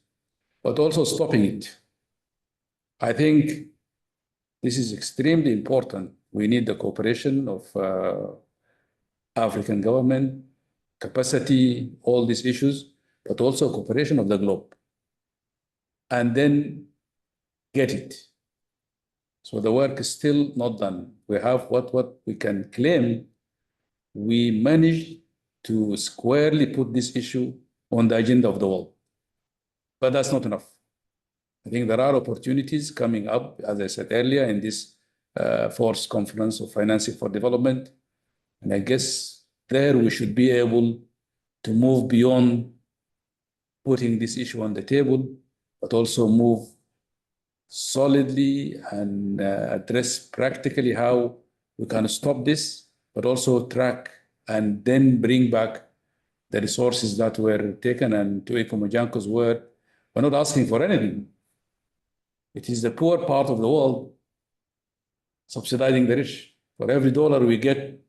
but also stopping it. I think this is extremely important. We need the cooperation of African government, capacity, all these issues, but also cooperation of the globe. And then get it. So the work is still not done. We have what we can claim. We managed to squarely put this issue on the agenda of the world. But that's not enough. I think there are opportunities coming up, as I said earlier, in this fourth conference of financing for development. And I guess there we should be able to move beyond putting this issue on the table, but also move solidly and address practically how we can stop this, but also track and then bring back the resources that were taken. And to echo Mojanku's word, we're not asking for anything. It is the poor part of the world subsidizing the rich. For every dollar we get,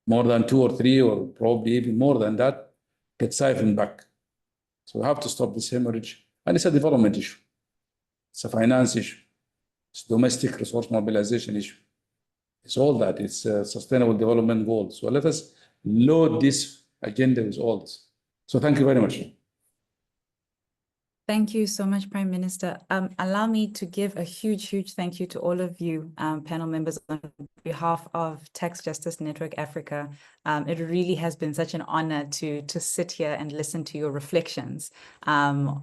more than 2 or 3, or probably even more than that, gets siphoned back. So we have to stop this hemorrhage. And it's a development issue. It's a finance issue. It's a domestic resource mobilization issue. It's all that. It's a sustainable development goal. So let us load this agenda with all this. So thank you very much. Thank you so much, Prime Minister. Allow me to give a huge, huge thank you to all of you, panel members, on behalf of Tax Justice Network Africa. It really has been such an honor to sit here and listen to your reflections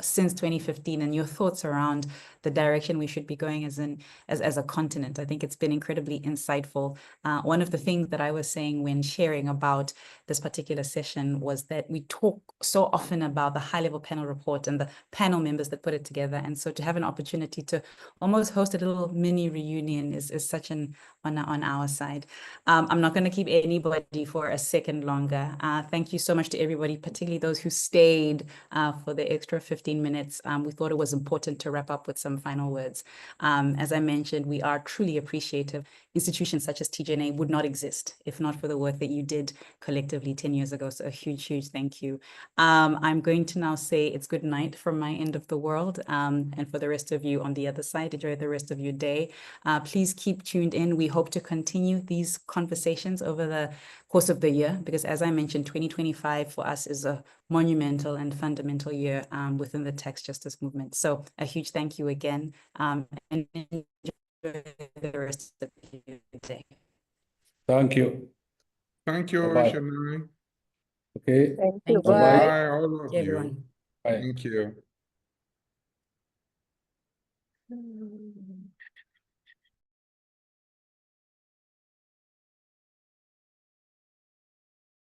since 2015 and your thoughts around the direction we should be going as a continent. I think it's been incredibly insightful. One of the things that I was saying when sharing about this particular session was that we talk so often about the high-level panel report and the panel members that put it together. And so to have an opportunity to almost host a little mini reunion is such an honor on our side. I'm not going to keep anybody for a second longer. Thank you so much to everybody, particularly those who stayed for the extra 15 minutes. We thought it was important to wrap up with some final words. As I mentioned, we are truly appreciative. Institutions such as TJNA would not exist if not for the work that you did collectively 10 years ago. So a huge, huge thank you. I'm going to now say it's good night from my end of the world. And for the rest of you on the other side, enjoy the rest of your day. Please keep tuned in. We hope to continue these conversations over the course of the year, because as I mentioned, 2025 for us is a monumental and fundamental year within the tax justice movement. So a huge thank you again, and enjoy the rest of your day. Thank you. Thank you, Bye-bye. Chenai. Okay. Thank you. Thank you. Bye. Bye, all of Thank you, you. everyone. Bye. Thank you.